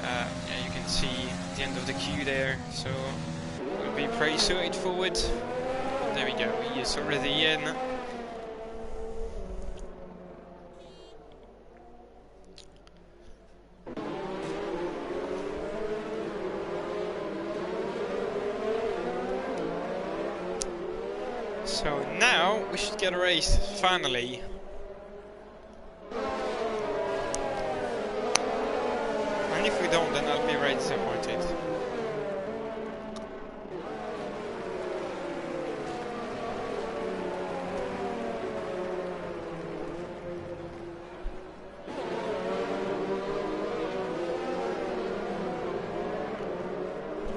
yeah, you can see the end of the queue there, so it will be pretty straightforward. There we go, he is already in. So now we should get a race, finally. And if we don't, then I'll be very disappointed.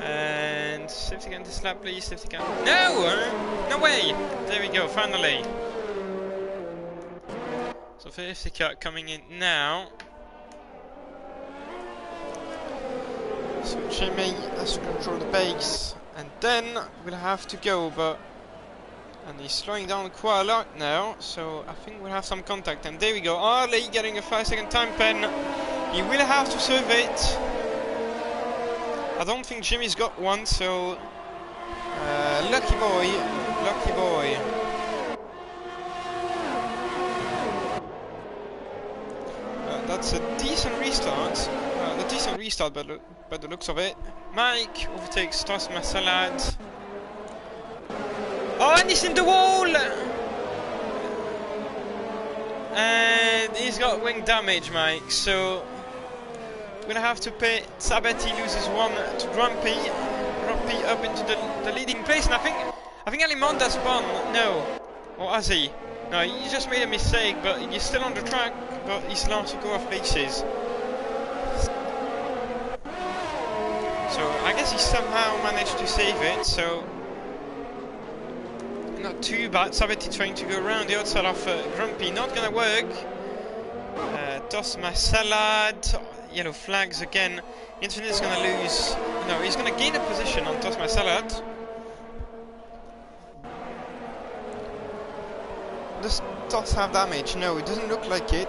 And safety car in this lap, please, safety car. No! No way! There we go, finally. So safety car coming in now. So Jimmy has to control the pace, and then we'll have to go, and he's slowing down quite a lot now, so I think we'll have some contact. And there we go, Ali getting a 5-second time pen. He will have to serve it. I don't think Jimmy's got one, so lucky boy, lucky boy. That's a decent restart. A decent restart by the looks of it. Mike overtakes Tosma Salad. Oh, and he's in the wall! And he's got wing damage, Mike, so we're gonna have to pay. Sabetti loses one to Grumpy. Grumpy up into the leading place, and I think Alimonda's won. No. Or has he? No, he just made a mistake, but he's still on the track, but he's allowed to go off places. So I guess he somehow managed to save it, so not too bad. Sabetti trying to go around the outside of Grumpy, not gonna work. Toss my salad. Yellow flags again. Infinite is gonna lose. No, he's gonna gain a position on Toss my salad. Does Toss have damage? No, it doesn't look like it.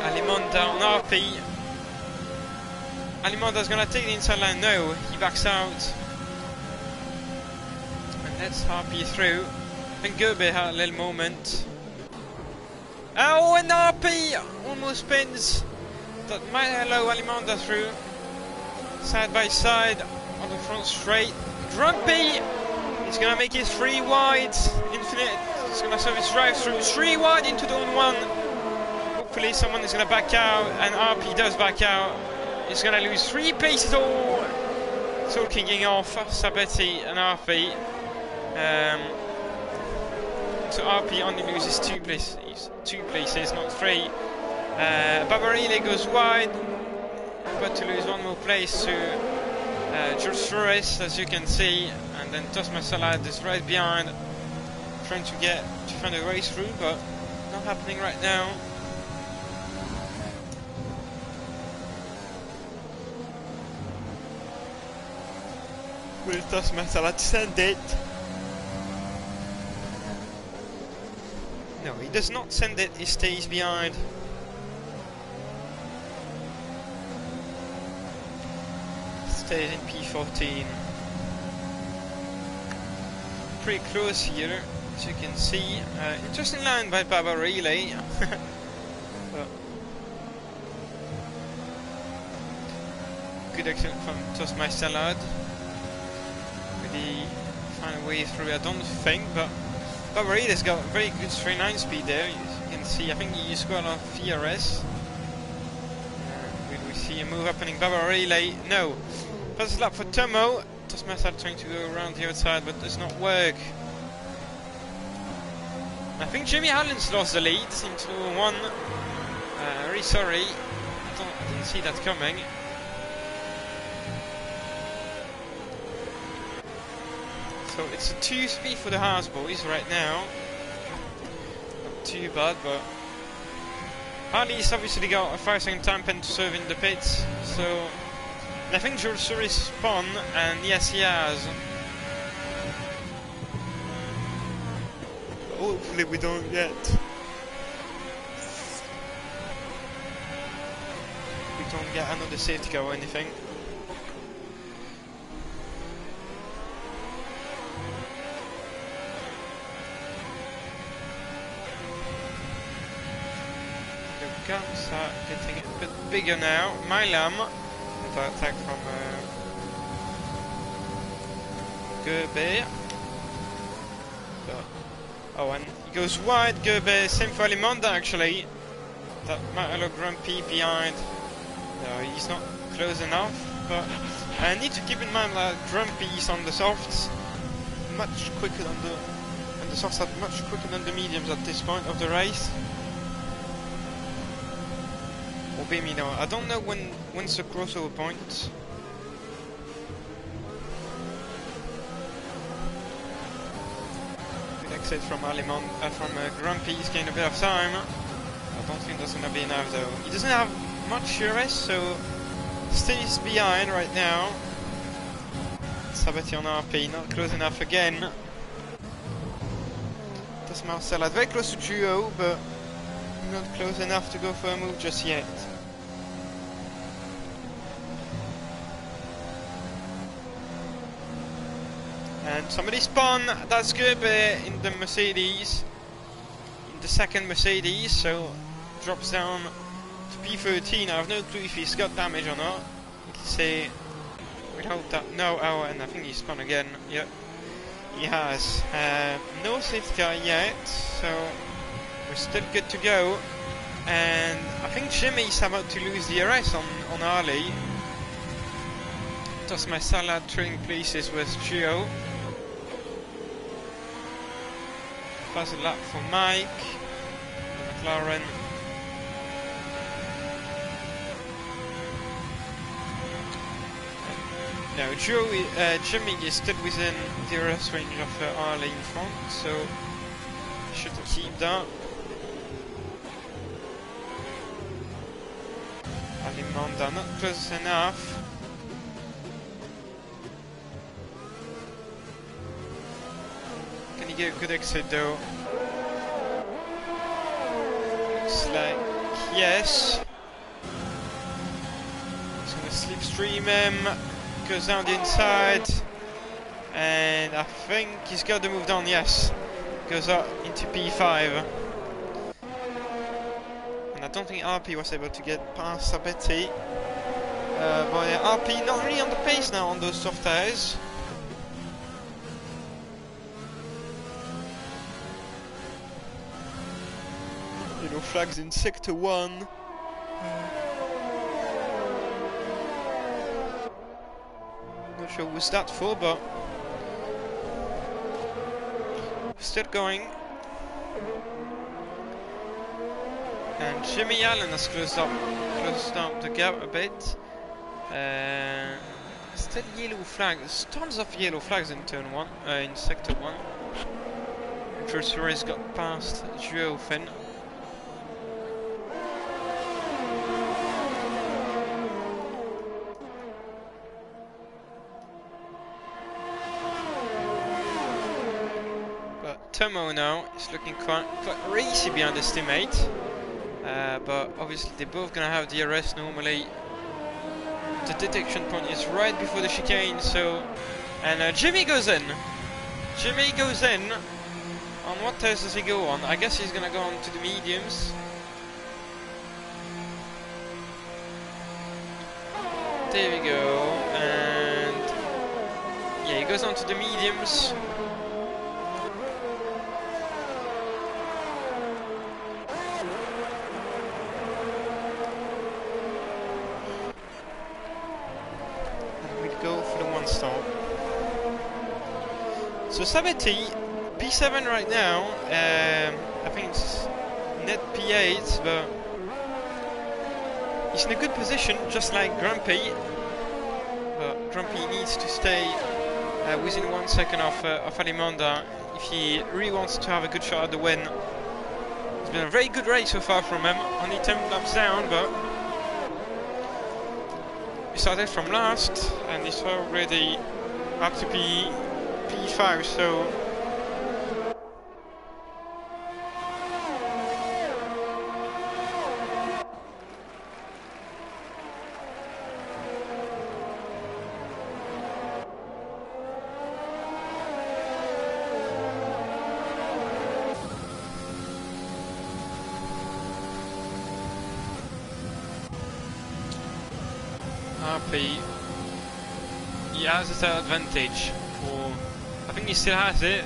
Alimonda on RP. Alimonda's gonna take the inside line. No, he backs out. And that's RP through. I think Gobe had a little moment. Oh, and RP almost spins. That might allow Alimonda through. Side by side on the front straight. Grumpy! He's gonna make it 3 wide. Infinite is gonna service drive through. 3 wide into the 1-1. Hopefully someone is gonna back out, and RP does back out. He's gonna lose 3 places all. It's all kicking off. Sabetti and RP. So RP only loses 2 places, not 3. Barbarile goes wide, but to lose 1 more place to George Flores, as you can see, and then Toss My Salad is right behind, trying to find a race through, but not happening right now. Will Toss My Salad send it? No, he does not send it, he stays behind. Stays in P14. Pretty close here, as you can see. Interesting line by Barbarile. Good action from Toss My Salad. Could he find a way through? I don't think, but Barbarile's got very good straight line speed there. You can see, I think he used quite a lot of VRS. Will we see a move happening? Barbarile, no. First lap for Tomo. Toss My Salad trying to go around the outside, but does not work. I think Jimmy Allen's lost the lead into 1. Very sorry. I didn't see that coming. So it's a 2-3 for the Haas boys right now. Not too bad, but Harley's obviously got a 5-second time pen to serve in the pits, so I think George Suris spun, and yes, he has. Hopefully we don't get another safety car or anything. The guns are getting a bit bigger now. Milam, attack from Gobe. Oh, and he goes wide, Gobe. Same for Alimonda actually. That might allow Grumpy behind. No, he's not close enough, but I need to keep in mind that Grumpy's on the softs much quicker than the softs are much quicker than the mediums at this point of the race. Or maybe no, I don't know when's the crossover point. Good exit from Grumpy. He's gained a bit of time. I don't think that's gonna be enough though. He doesn't have much DRS, so stays behind right now. Sabetti on RP, not close enough again. Toss My Salad very close to Duo, but not close enough to go for a move just yet. And somebody spun. That's good in the Mercedes, in the second Mercedes, so drops down to P13. I have no clue if he's got damage or not. Let's say we hope that no. Oh, and I think he spun again. Yep, he has. No safety car yet, so we're still good to go. And I think Jimmy's about to lose the RS on Harley. Toss My Salad trading places with Gio. Pass a lap for Mike. McLaren. No, Jimmy is still within the arrest range of Arley in front, so should keep that. Alimonda not close enough. Can he get a good exit though? Looks like yes. He's gonna slipstream him. Goes down the inside, and I think he's got to move down. Yes, goes up into P5, and I don't think RP was able to get past Sabetti. But yeah, RP not really on the pace now on those soft tires. Yellow flags in sector 1. Not sure who's that for, but still going. And Jimmy Allen has closed up the gap a bit. Still yellow flags. Tons of yellow flags in turn 1, in sector 1. Suarez got past Joe Finn. Tomo now is looking quite racy behind his teammate, but obviously they're both gonna have DRS normally. The detection point is right before the chicane, so and Jimmy goes in. Jimmy goes in. On what tires does he go on? I guess he's gonna go on to the mediums. There we go, and yeah, he goes on to the mediums. So Sabetti, P7 right now, I think it's net P8, but he's in a good position, just like Grumpy. But Grumpy needs to stay within 1 second of Alimonda if he really wants to have a good shot at the win. It's been a very good race so far from him, only 10 laps down, but he started from last and he's already up to P5, so RP, he has a advantage, or I think he still has it.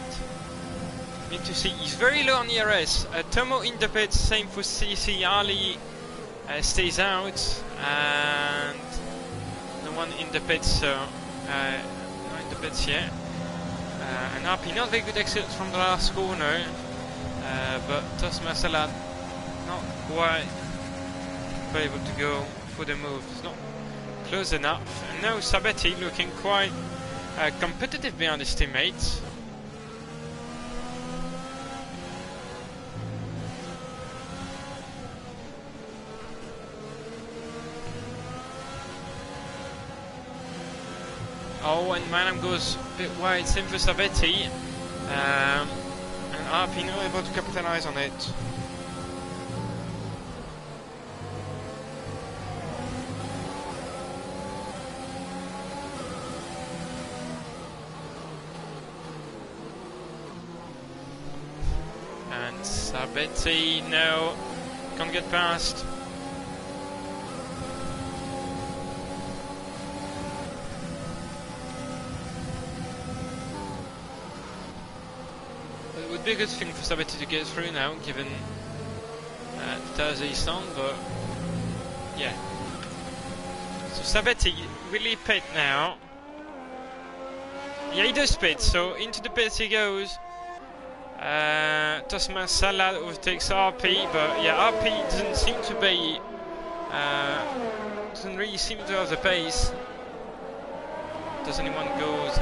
Need to see, he's very low on ERS. Tomo in the pits, same for CC. Ali stays out, and the one in the pits, so not in the pits yet. And RP not very good exit from the last corner, but Tos Marcella not quite able to go for the move. It's not close enough. And now Sabetti looking quite competitive behind his teammates. Oh, and Manam goes a bit wide, same for Sabetti. And RP not able to capitalize on it. And Sabetti, no, can't get past. It would be a good thing for Sabetti to get through now, given the tires he's on, but yeah. So Sabetti really pit now. Yeah, he does pit, so into the pits he goes. Tosma Salah overtakes RP, but yeah, RP doesn't seem to be, doesn't really seem to have the pace does anyone goes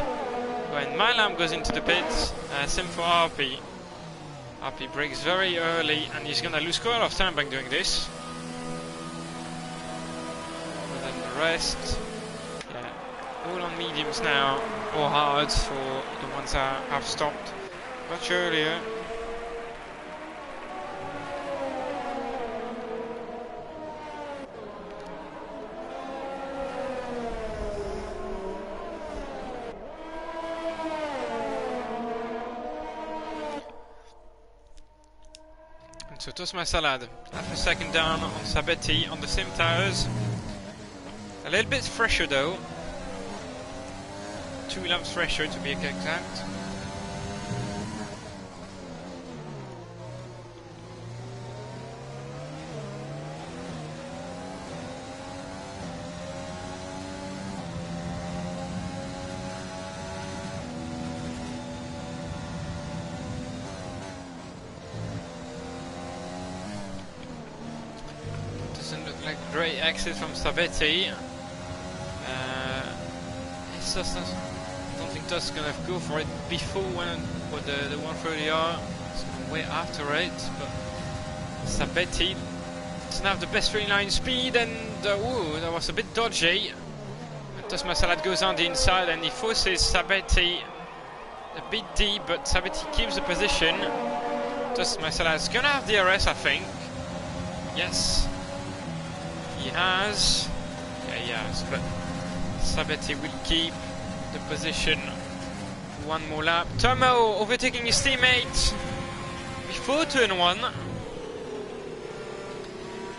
when Milam goes into the pits? Same for RP. RP breaks very early, and he's gonna lose quite a lot of time by doing this. And then the rest, yeah, all on mediums now, or hards for the ones that have stopped much earlier. So toss my salad. Half a second down on Sabetti on the same tires. A little bit fresher though. 2 laps fresher to be exact. Great exit from Sabetti. It's just, I don't think Tusk's gonna go for it before when the 130R. It's gonna wait after it, but Sabetti doesn't have the best straight line speed, and ooh, that was a bit dodgy. Tusk Salad goes on the inside and he forces Sabetti a bit deep, but Sabetti keeps the position. Tusk Salad's gonna have DRS, I think. Yes. He has. Yeah, he has, but Sabetti will keep the position one more lap. Tomo overtaking his teammate before turn 1.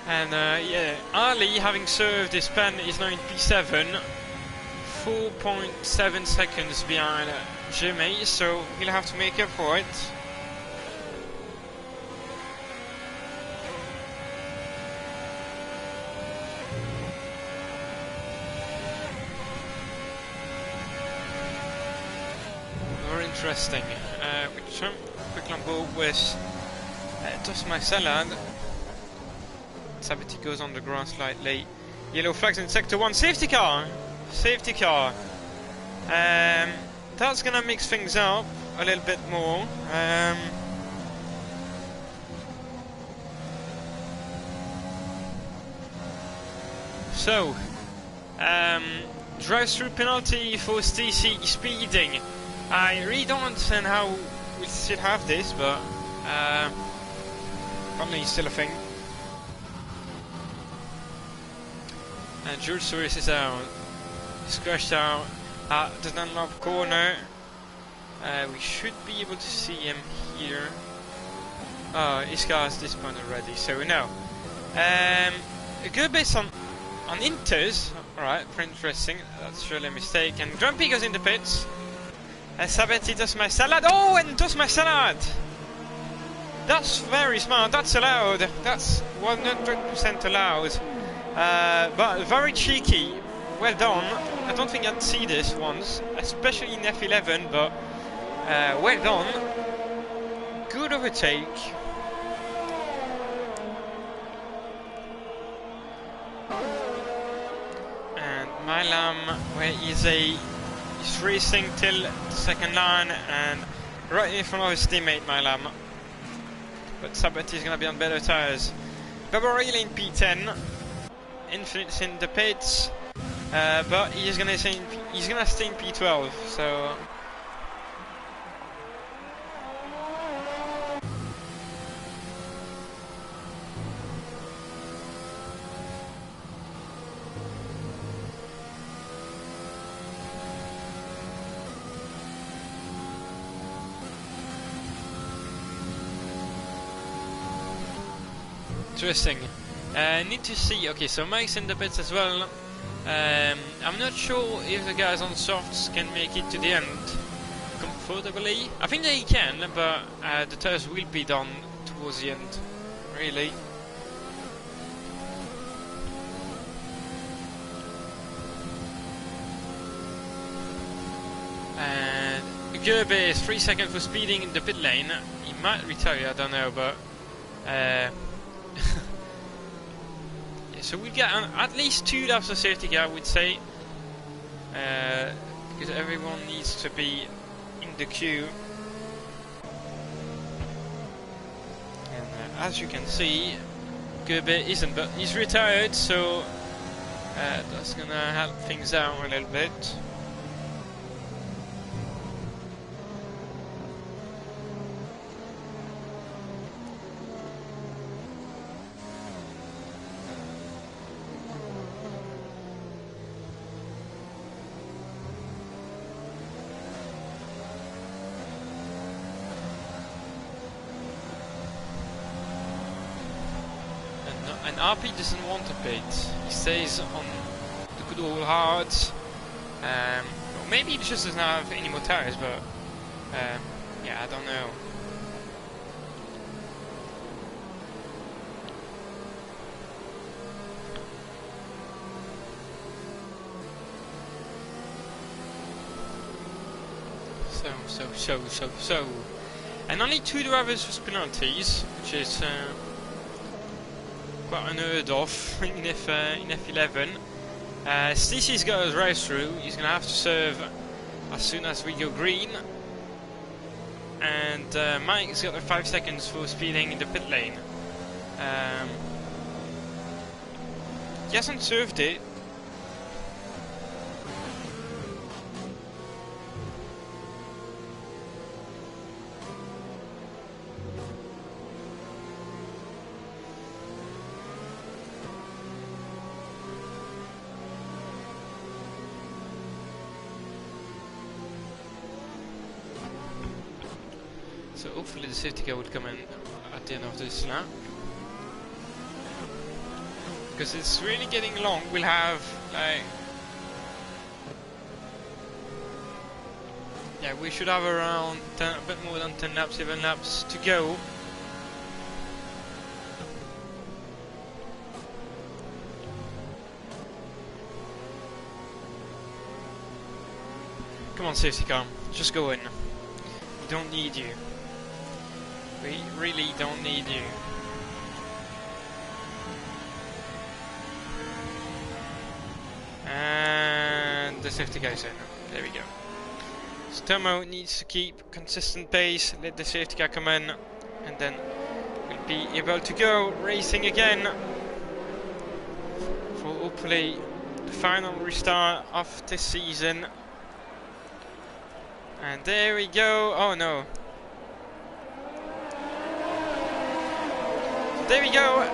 And yeah, Ali, having served his pen, is now in P7. 4.7 seconds behind Jimmy, so he'll have to make up for it. Interesting. We jump quick on board with toss my salad. Sabetti goes on the ground slightly. Yellow flags in sector 1. Safety car! Safety car. That's gonna mix things up a little bit more. So, drive-through penalty for STC speeding. I really don't understand how we should have this, but probably still a thing. And George Soros is out. He's crashed out at the Dunlop corner. We should be able to see him here. Oh, his car is disappointed already, so no. A good base on Inters. Alright, very interesting. That's surely a mistake. And Grumpy goes in the pits. And Sabetti does my salad. Oh, and does my salad! That's very smart. That's allowed. That's 100% allowed. But very cheeky. Well done. I don't think I'd see this once, especially in F11, but well done. Good overtake. And Milam, where he's racing till the second line and right in front of his teammate Milam. But Sabetti is going to be on better tyres. Barbarella in P10. Infinite's in the pits. But he's going to stay in P12. So interesting. Need to see. Okay, so Mike's in the pits as well. I'm not sure if the guys on softs can make it to the end comfortably. I think they can, but the tires will be done towards the end, really. And Gerbe is 3 seconds for speeding in the pit lane. He might retire, I don't know, but yeah, so we get at least 2 laps of safety car, I would say. because everyone needs to be in the queue. And as you can see, Goebe isn't, but he's retired, so that's gonna help things out a little bit. And RP doesn't want to pit. He stays on the good old hards. Well, maybe he just doesn't have any more tires, but yeah, I don't know. So. And only 2 drivers with penalties, which is quite unheard of in F11. Stacey's got his race through. He's gonna have to serve as soon as we go green. And Mike's got the 5 seconds for speeding in the pit lane. He hasn't served it. So hopefully the safety car will come in at the end of this lap. Because it's really getting long. We'll have like... yeah, we should have around 10, a bit more than 10 laps, 11 laps to go. Come on, safety car, just go in. We don't need you. We really don't need you. And the safety car is in. There we go. So Tomo needs to keep consistent pace, let the safety car come in, and then we'll be able to go racing again for hopefully the final restart of this season. And there we go. Oh no. There we go.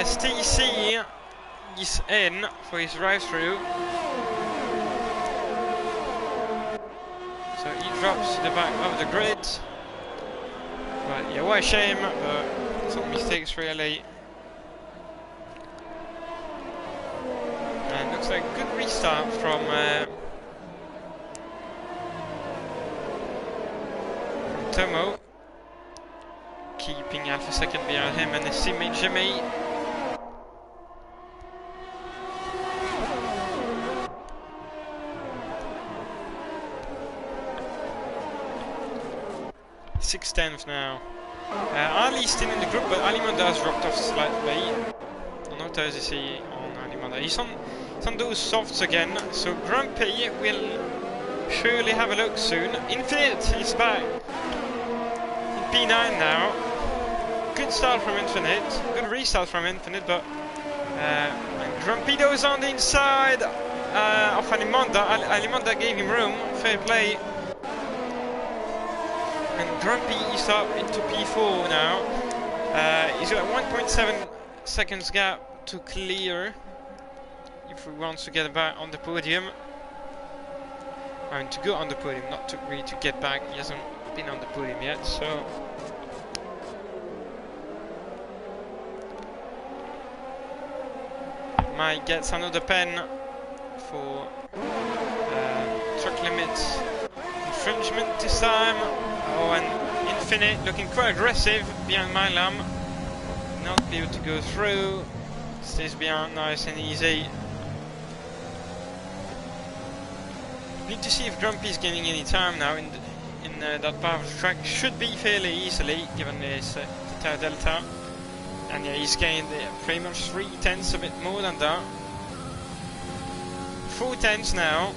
Stacey is in for his drive-through. So he drops to the back of the grid. But yeah, what a shame, but some mistakes really. And looks like a good restart from Tomo, keeping half a second behind him and his teammate Jimmy. Six tenths now. Ali's still in the group, but Ali Monda has dropped off slightly. No tires is he on Ali Monda. He's on those softs again, so Grumpy will surely have a look soon. Infinite is back. P9 now. Good start from Infinite. Good restart from Infinite, but Grumpido's on the inside of Alimonda. Alimonda gave him room. Fair play. And Grumpy is up into P4 now. He's got 1.7 seconds gap to clear if he wants to get back on the podium. I mean, to go on the podium, not to really to get back. He hasn't been on the podium yet, so Mike gets another pen for track limits infringement this time. Oh, and Infinite looking quite aggressive behind Milam, not be able to go through, stays behind nice and easy. Need to see if Grumpy's gaining any time now in that part of the track. Should be fairly easily given his tire delta, and yeah, he's gained pretty much 3 tenths, a bit more than that. 4 tenths now.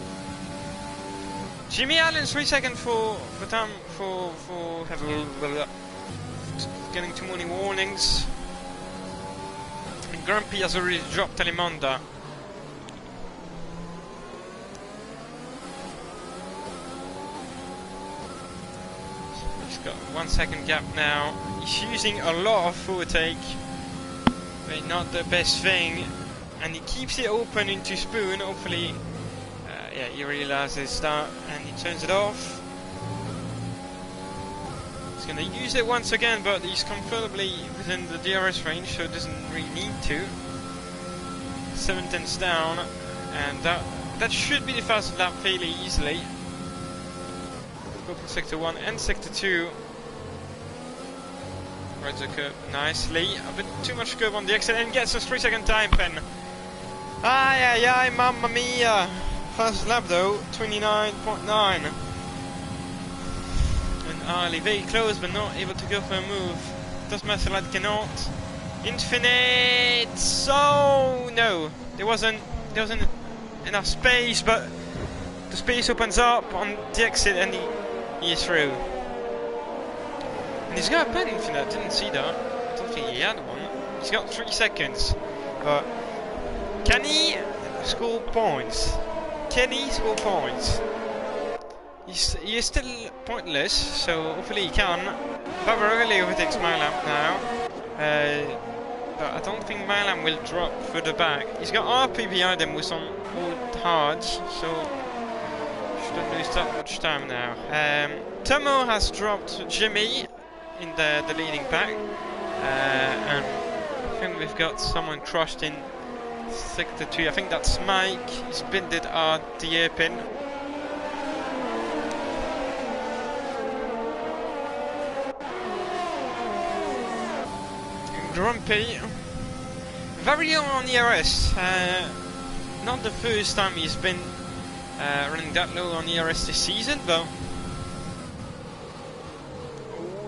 Jimmy Allen 3 seconds for time for getting too many warnings. And Grumpy has already dropped Telemonda. He's got 1 second gap now. He's using a lot of overtake, but not the best thing. And he keeps it open into Spoon. Hopefully, yeah, he realizes that and he turns it off. He's going to use it once again, but he's comfortably within the DRS range, so it doesn't really need to. 7 tenths down, and that should be the fastest lap fairly easily. Go for sector 1 and sector 2. Rides the curve nicely. A bit too much curve on the exit and gets a 3 second time pen. Ay, ay, ay, mamma mia! Fast lap though, 29.9. And Ali very close but not able to go for a move. Does Marcelad cannot. Infinite! So no! There wasn't enough space, but the space opens up on the exit and he is through. And he's got a pen Infinite, didn't see that. I don't think he had one. He's got 3 seconds. But can he score points? Can he score points? He is still pointless, so hopefully he can. Babarelli overtakes Milam now. But I don't think Milam will drop further back. He's got RP behind him with some old hards, so shouldn't lose that much time now. Tomo has dropped Jimmy in the leading pack. And I think we've got someone crushed in sector 2. I think that's Mike. He's bended at the airpin. Grumpy, very low on ERS. Not the first time he's been running that low on ERS this season, but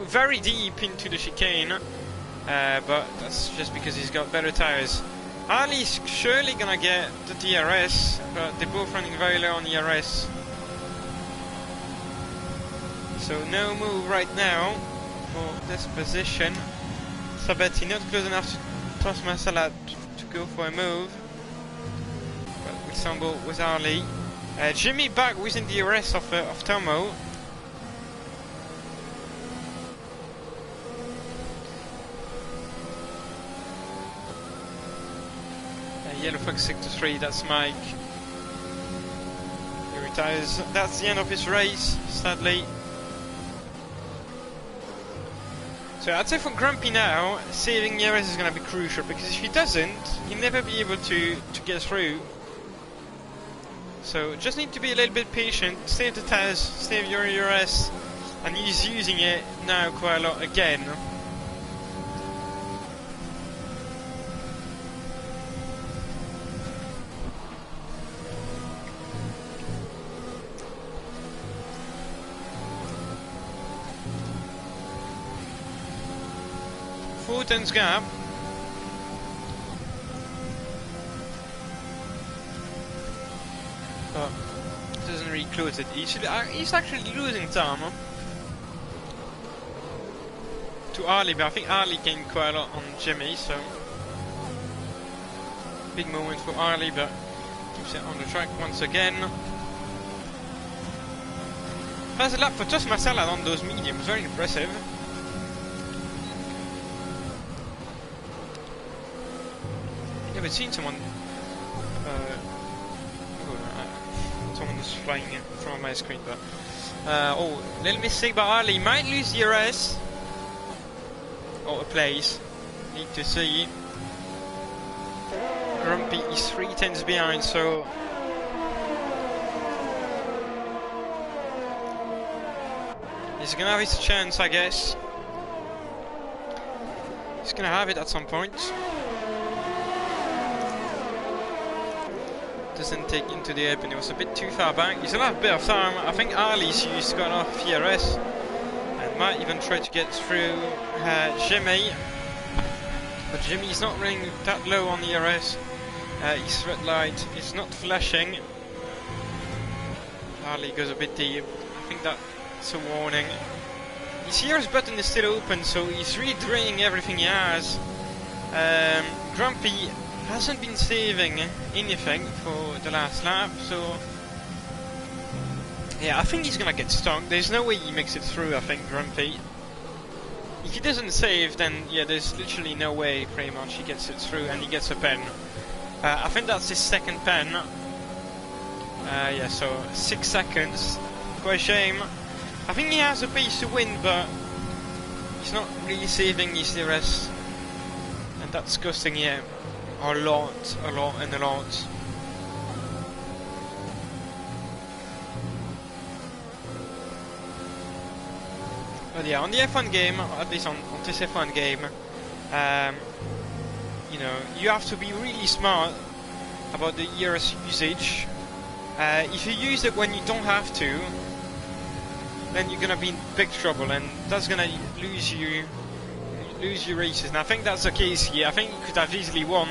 very deep into the chicane. But that's just because he's got better tires. Ali's surely gonna get the DRS, but they're both running very low on ERS. So no move right now for this position. Sabetti not close enough to toss Marcelad to go for a move. But with Sambo, with Ali. Jimmy back within the DRS of Tomo. Yellow Fox sector 3, that's Mike. He retires. That's the end of his race, sadly. So I'd say for Grumpy now, saving ERS is going to be crucial, because if he doesn't, he'll never be able to get through. So just need to be a little bit patient, save the tires, save your ERS, and he's using it now quite a lot again. Tenths gap. But doesn't really close it. He's actually losing time to Ali, but I think Ali gained quite a lot on Jimmy, so big moment for Ali, but keeps it on the track once again. That's a lap for just Marcelad on those mediums, very impressive. I've seen someone someone is flying in front of my screen, but oh, little mistake by Ali, might lose the ERS or a place, need to see. Grumpy is 3 tenths behind, so he's gonna have his chance, I guess. He's gonna have it at some point. Doesn't take into the airpin, it was a bit too far back. He's gonna have a bit of time. I think Ali's used got enough ERS and might even try to get through Jimmy. But Jimmy's not running that low on ERS. His red light is not flashing. Harley goes a bit deep. I think that's a warning. His hero's button is still open, so he's really draining everything he has. Grumpy hasn't been saving anything for the last lap, so yeah, I think he's gonna get stuck. There's no way he makes it through, I think, Grumpy. If he doesn't save, then yeah, there's literally no way, pretty much, he gets it through and he gets a pen. I think that's his second pen. Yeah, so 6 seconds. Quite a shame. I think he has a pace to win, but he's not really saving his DRS. And that's costing him a lot. But yeah, on the F1 game, or at least on this F1 game, you know, you have to be really smart about the ERS usage. If you use it when you don't have to, then you're gonna be in big trouble, and that's gonna lose your races. And I think that's the case here. I think he could have easily won.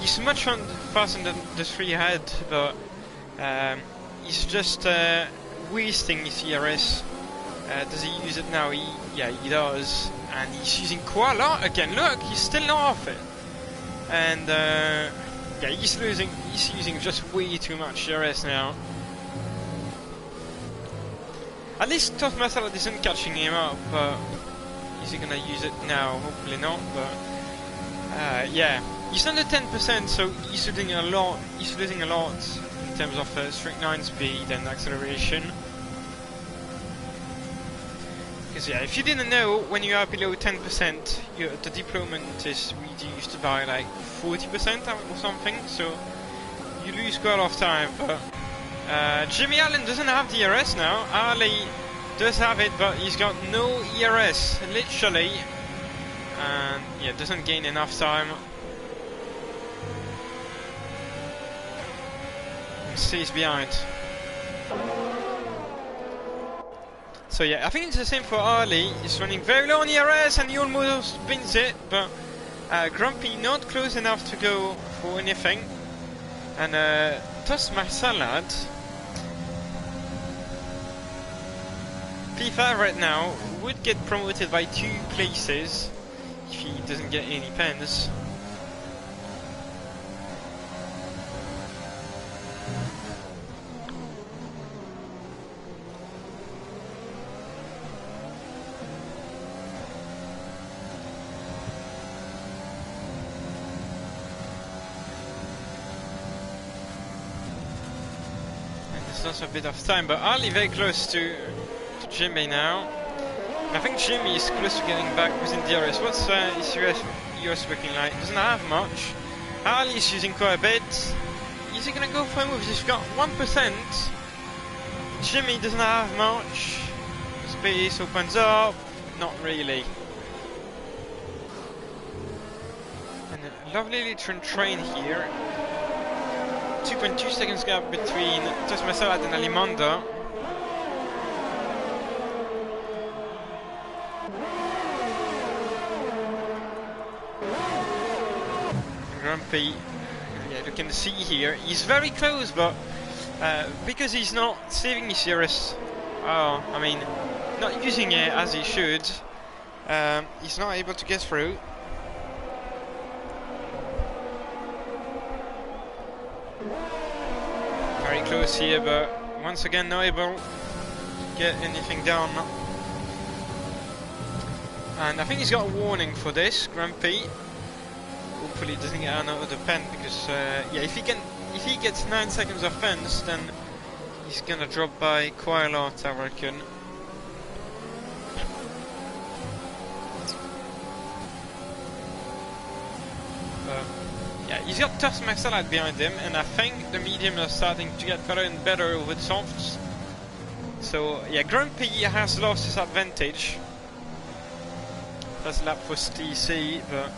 He's much faster than the 3 ahead, but he's just wasting his ERS. Does he use it now? Yeah, he does, and he's using quite a lot again. Look, he's still not off it, and yeah, he's using just way too much ERS now. At least Tough Masala isn't catching him up, but is he gonna use it now? Hopefully not, but yeah, he's under 10%, so he's losing a lot. He's losing a lot in terms of straight 9 speed and acceleration. Because yeah, if you didn't know, when you are below 10%, the deployment is reduced by like 40% or something, so you lose quite a lot of time. But Jimmy Allen doesn't have the ERS now. Ali does have it, but he's got no ERS, literally, and yeah, doesn't gain enough time. And stays behind. So yeah, I think it's the same for Ali. He's running very low on ERS and he almost wins it, but Grumpy not close enough to go for anything. And Tosma Salad, P5 right now, would get promoted by 2 places if he doesn't get any pens. A bit of time, but Ali very close to Jimmy now. I think Jimmy is close to getting back within DRS. What's his US looking like? Doesn't have much. Ali is using quite a bit. Is he gonna go for a move? He's got 1%. Jimmy doesn't have much. Space opens up. Not really. And a lovely little train here. 2.2 seconds gap between Tosma Salad and Alimanda. Grumpy, yeah, you can see here, he's very close, but because he's not saving his ERS, I mean, not using it as he should, he's not able to get through. Very close here, but once again not able to get anything done. And I think he's got a warning for this, Grumpy. Hopefully he doesn't get another pen, because yeah, if he gets 9 seconds of fence, then he's gonna drop by quite a lot, I reckon. Yeah, he's got Tough Salad behind him, and I think the medium are starting to get better and better with softs. So yeah, Grumpy has lost his advantage. That's a lap for TC, but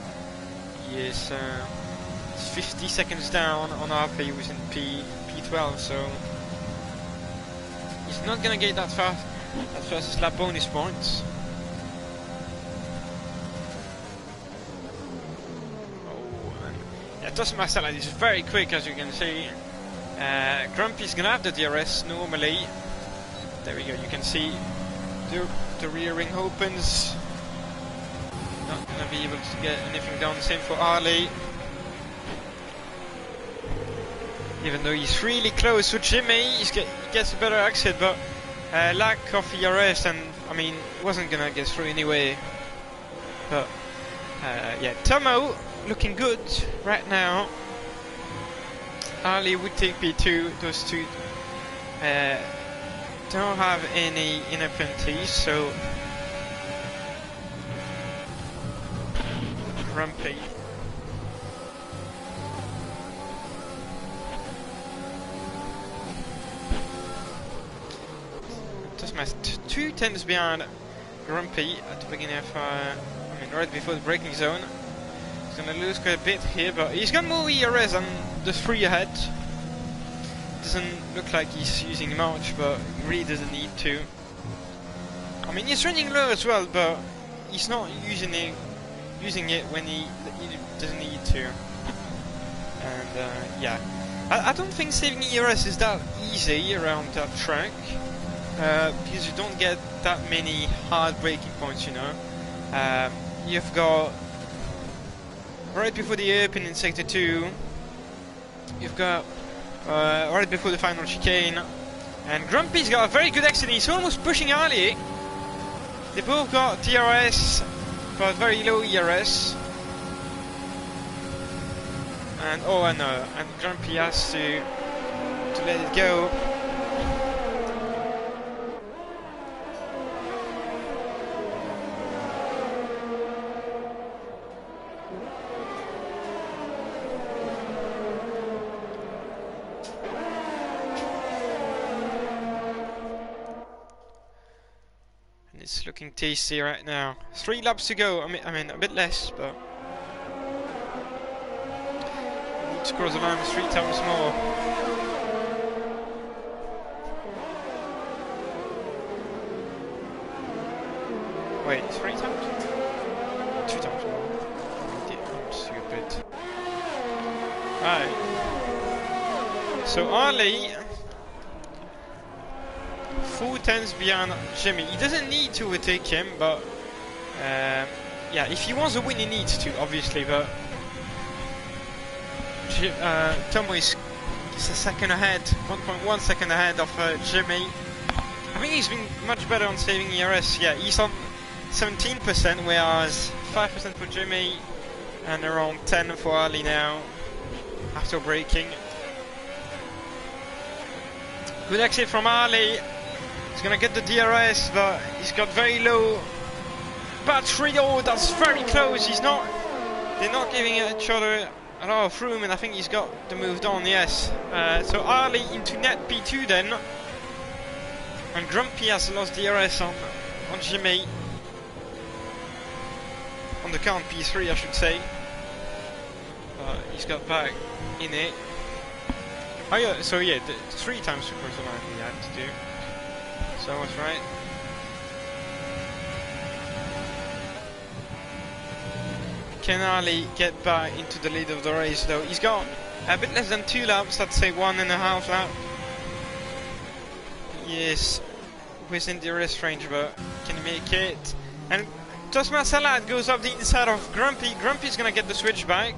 he is 50 seconds down on RP within P12, so he's not gonna get that fastest lap bonus points. Yeah, Tosma Salad is very quick, as you can see. Grumpy's gonna have the DRS normally. There we go, you can see the rear ring opens. Not gonna be able to get anything done. Same for Harley. Even though he's really close to Jimmy, he gets a better exit, but lack of ERS, and I mean, wasn't gonna get through anyway. But yeah, Tomo looking good right now. Harley would take P2. Those two don't have any inner penalties, so Grumpy. Doesn't matter. 2 tenths behind Grumpy at the beginning of, right before the braking zone. He's gonna lose quite a bit here, but he's got more ERS than the 3 ahead. Doesn't look like he's using much, but he really doesn't need to. I mean, he's running low as well, but he's not using it when he doesn't need to. And yeah, I don't think saving ERS is that easy around that track, because you don't get that many hard braking points, you know. You've got right before the open in sector 2, you've got right before the final chicane, and Grumpy's got a very good exit. He's almost pushing Harley. They both got DRS, but very low ERS. And oh no, and Grumpy has to let it go. It's looking tasty right now. 3 laps to go. I mean a bit less, but we need to cross the line 3 times more. Wait, 3 times? 2 times more. I'm stupid. Right. So Harley, 4 tenths behind Jimmy. He doesn't need to overtake him, but yeah, if he wants a win, he needs to, obviously. But Tomo is a second ahead, 1.1 second ahead of Jimmy. I think he's been much better on saving ERS. Yeah, he's on 17%, whereas 5% for Jimmy and around 10 for Ali now after braking. Good exit from Ali. He's gonna get the DRS, but he's got very low battery. Oh, that's very close. They're not giving each other a lot of room, and I think he's got the move done. Yes. So Ali into net P2 then, and Grumpy has lost DRS on Jimmy. On the count P3, I should say. He's got back in it. Oh yeah. So yeah, 3 times to cross the line he had to do. So I was right. Can Ali get back into the lead of the race though? He's got a bit less than 2 laps, I'd say 1.5 lap. Yes, within the race range, but can he make it? And Tosma Salad goes up the inside of Grumpy. Grumpy's gonna get the switch back,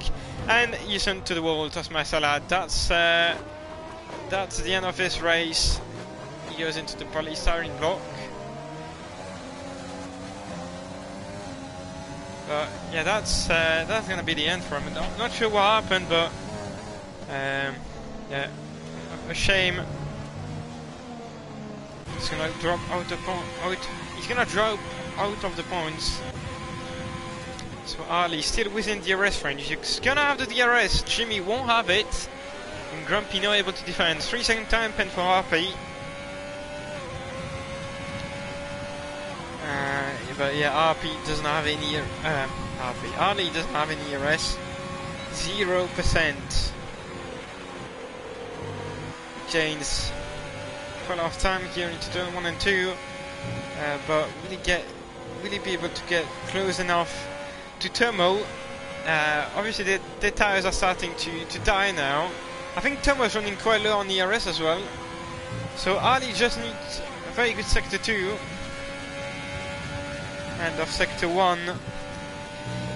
and he's sent to the wall. Tosma Salad. That's the end of this race. He goes into the polystyrene block. But yeah, that's gonna be the end for him. Not sure what happened, but yeah, a shame. He's gonna drop out He's gonna drop out of the points. So Ali still within the DRS range. He's gonna have the DRS. Jimmy won't have it, and Grumpy not able to defend. 3-second time pen for RP. But yeah, RP doesn't have any. Ali doesn't have any ERS. 0%. James quite a lot of time here into turn 1 and 2, but will he be able to get close enough to Tomo? Obviously, the tires are starting to die now. I think Tom was running quite low on the ERS as well. So Ali just needs a very good sector 2. And off sector 1,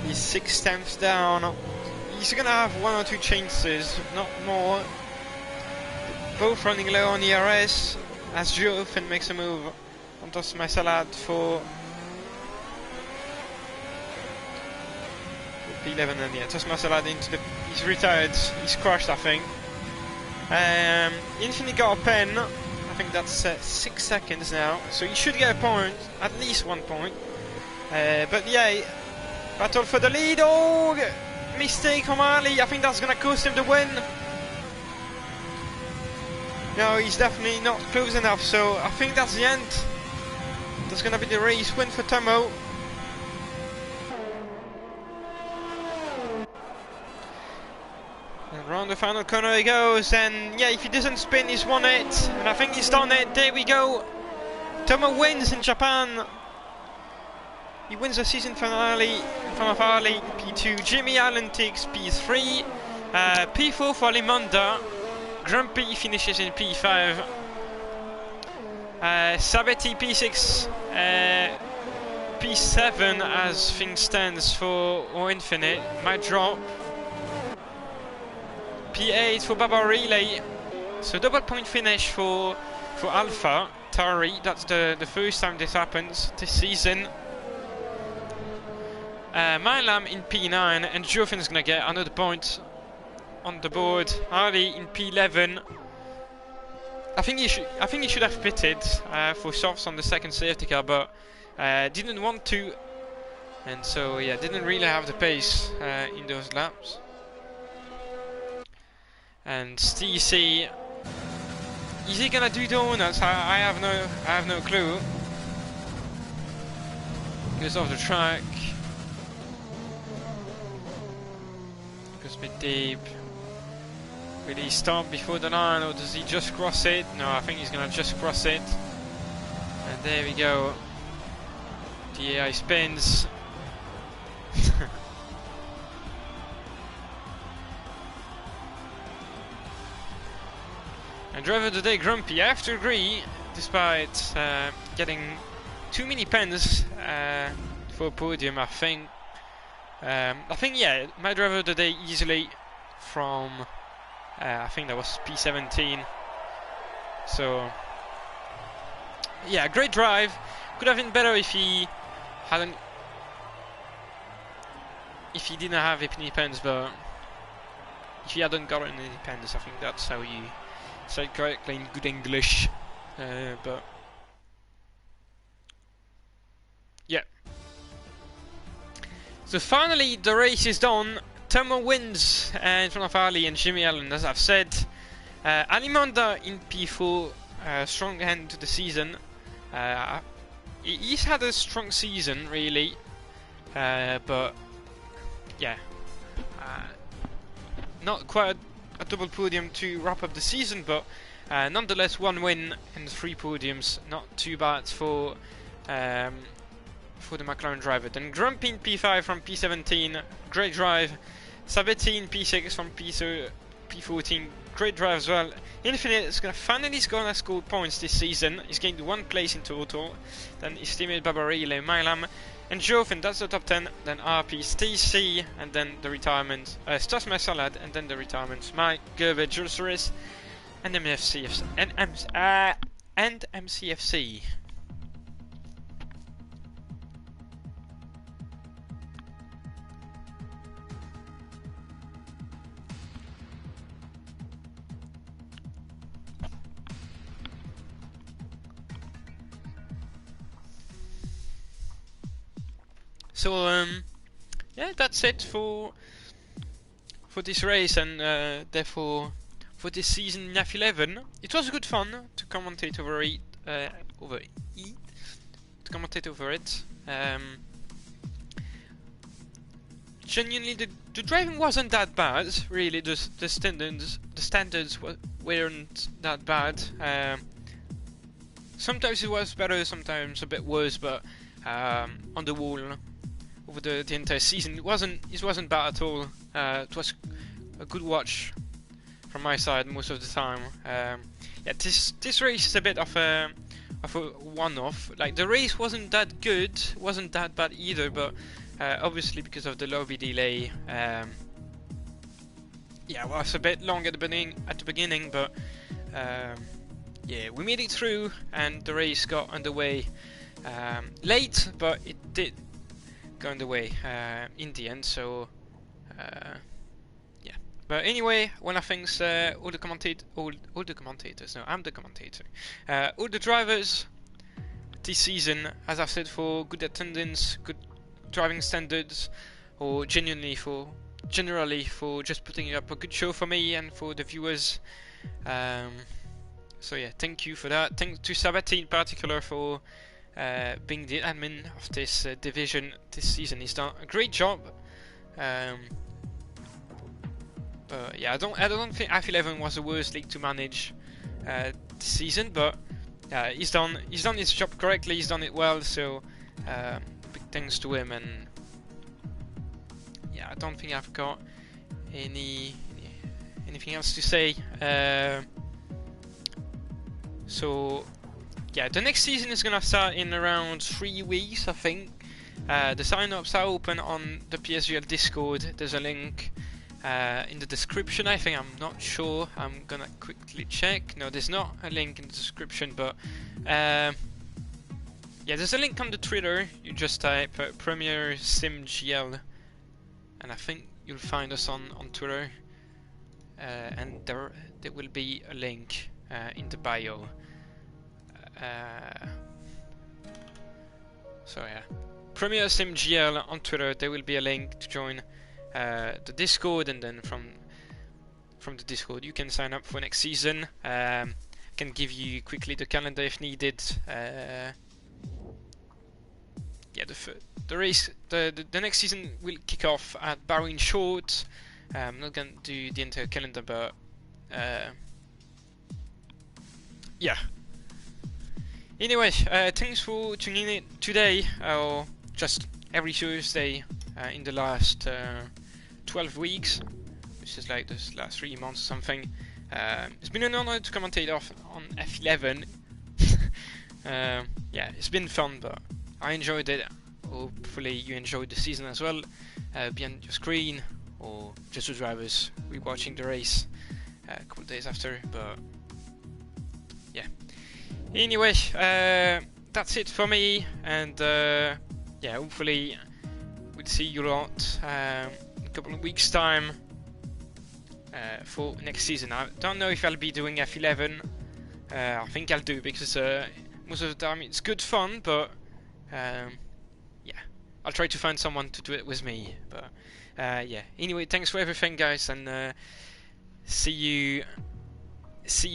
he's 6 tenths down. He's gonna have 1 or 2 chances, not more. Both running low on the ERS as Jofen makes a move on Tosma Salad for P11, and yeah, Tosma Salad into the. He's retired, he's crashed, I think. Infinity got a pen, I think that's 6 seconds now, so he should get a point, at least 1 point. But yeah, battle for the lead. Oh, mistake from Ali. I think that's gonna cost him the win. No, he's definitely not close enough, so I think that's the end. That's gonna be the race win for Tomo. And around the final corner he goes, and yeah, if he doesn't spin, he's won it. And I think he's done it. There we go. Tomo wins in Japan. He wins the season finale in front of Ali, P2. Jimmy Allen takes P3. P4 for Limonda. Grumpy finishes in P5. Sabetti P6. P7 as things stands for or Infinite. Might drop. P8 for Baba Relay. So double point finish for Alpha Tari. That's the first time this happens this season. Mylam in P9 and Joffin's gonna get another point on the board. Ali in P11. I think he should have pitted for softs on the second safety car, but didn't want to, and so yeah, didn't really have the pace in those laps. And STC, is he gonna do donuts? I have no clue. Goes off the track. Goes a bit deep. Will he stop before the line, or does he just cross it? No, I think he's gonna just cross it. And there we go. The AI spins. And driver of the day, Grumpy. I have to agree, despite getting too many pens for a podium, I think yeah, my driver of the day easily from I think that was P17. So yeah, great drive. Could have been better if he didn't have any pens, but if he hadn't gotten any pens, I think that's how you say it correctly in good English. But yeah. So finally the race is done. Tomo wins in front of Ali and Jimmy Allen, as I've said. Alimonda in P4, strong end to the season. He's had a strong season, really, but yeah, not quite a double podium to wrap up the season, but nonetheless 1 win and 3 podiums, not too bad for the McLaren driver. Then Grumpy in P5 from P17, great drive. Sabetti in P6 from P14, great drive as well. Infinite is finally gonna score points this season. He's gained 1 place in total. Then his teammate Babarile, Mylam, and Jofen. That's the top 10. Then RP, Stacy, and then the retirement. Stas Salad, and then the retirement. Mike, Gerber, Jules Suarez, and MCFC. And MCFC. So yeah, that's it for this race, and therefore for this season in F11. It was good fun to commentate over it. Genuinely, the driving wasn't that bad. Really, the standards weren't that bad. Sometimes it was better, sometimes a bit worse, but on the whole, over the entire season, it wasn't bad at all. It was a good watch from my side most of the time. Yeah, this race is a bit of a one-off. Like, the race wasn't that good, wasn't that bad either, but obviously because of the lobby delay, yeah, it was a bit long at the beginning, but yeah, we made it through, and the race got underway late, but it did go underway in the end. So yeah. But anyway, one of the things, all the commentators. No, I'm the commentator. All the drivers this season, as I've said, for good attendance, good driving standards, or generally for just putting up a good show for me and for the viewers. So yeah, thank you for that. Thanks to Sabati in particular for being the admin of this division this season. He's done a great job. But yeah, I don't think F11 was the worst league to manage this season, but he's done his job correctly. He's done it well. So big thanks to him. And yeah, I don't think I've got anything else to say. So yeah, the next season is gonna start in around 3 weeks, I think. The sign-ups are open on the PSGL Discord. There's a link in the description, I think. I'm not sure. I'm gonna quickly check. No, there's not a link in the description, but yeah, there's a link on the Twitter. You just type Premier Sim GL, and I think you'll find us on Twitter. And there will be a link in the bio. So yeah, Premier Sim GL on Twitter. There will be a link to join the Discord, and then from the Discord you can sign up for next season. I can give you quickly the calendar if needed. Yeah, the next season will kick off at Barwin Short. I'm not gonna do the entire calendar, but yeah. Anyway, thanks for tuning in today, or just every Tuesday in the last 12 weeks, which is like this last 3 months or something. It's been an honor to commentate on F11. Yeah, it's been fun, but I enjoyed it. Hopefully you enjoyed the season as well, behind your screen, or just the drivers rewatching the race a couple days after. But yeah. Anyway, that's it for me, and yeah, hopefully we'll see you lot in a couple of weeks' time for next season. I don't know if I'll be doing F11. I think I'll do, because most of the time it's good fun, but yeah, I'll try to find someone to do it with me. But yeah, anyway, thanks for everything, guys, and see you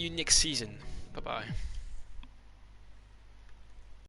next season. Bye bye.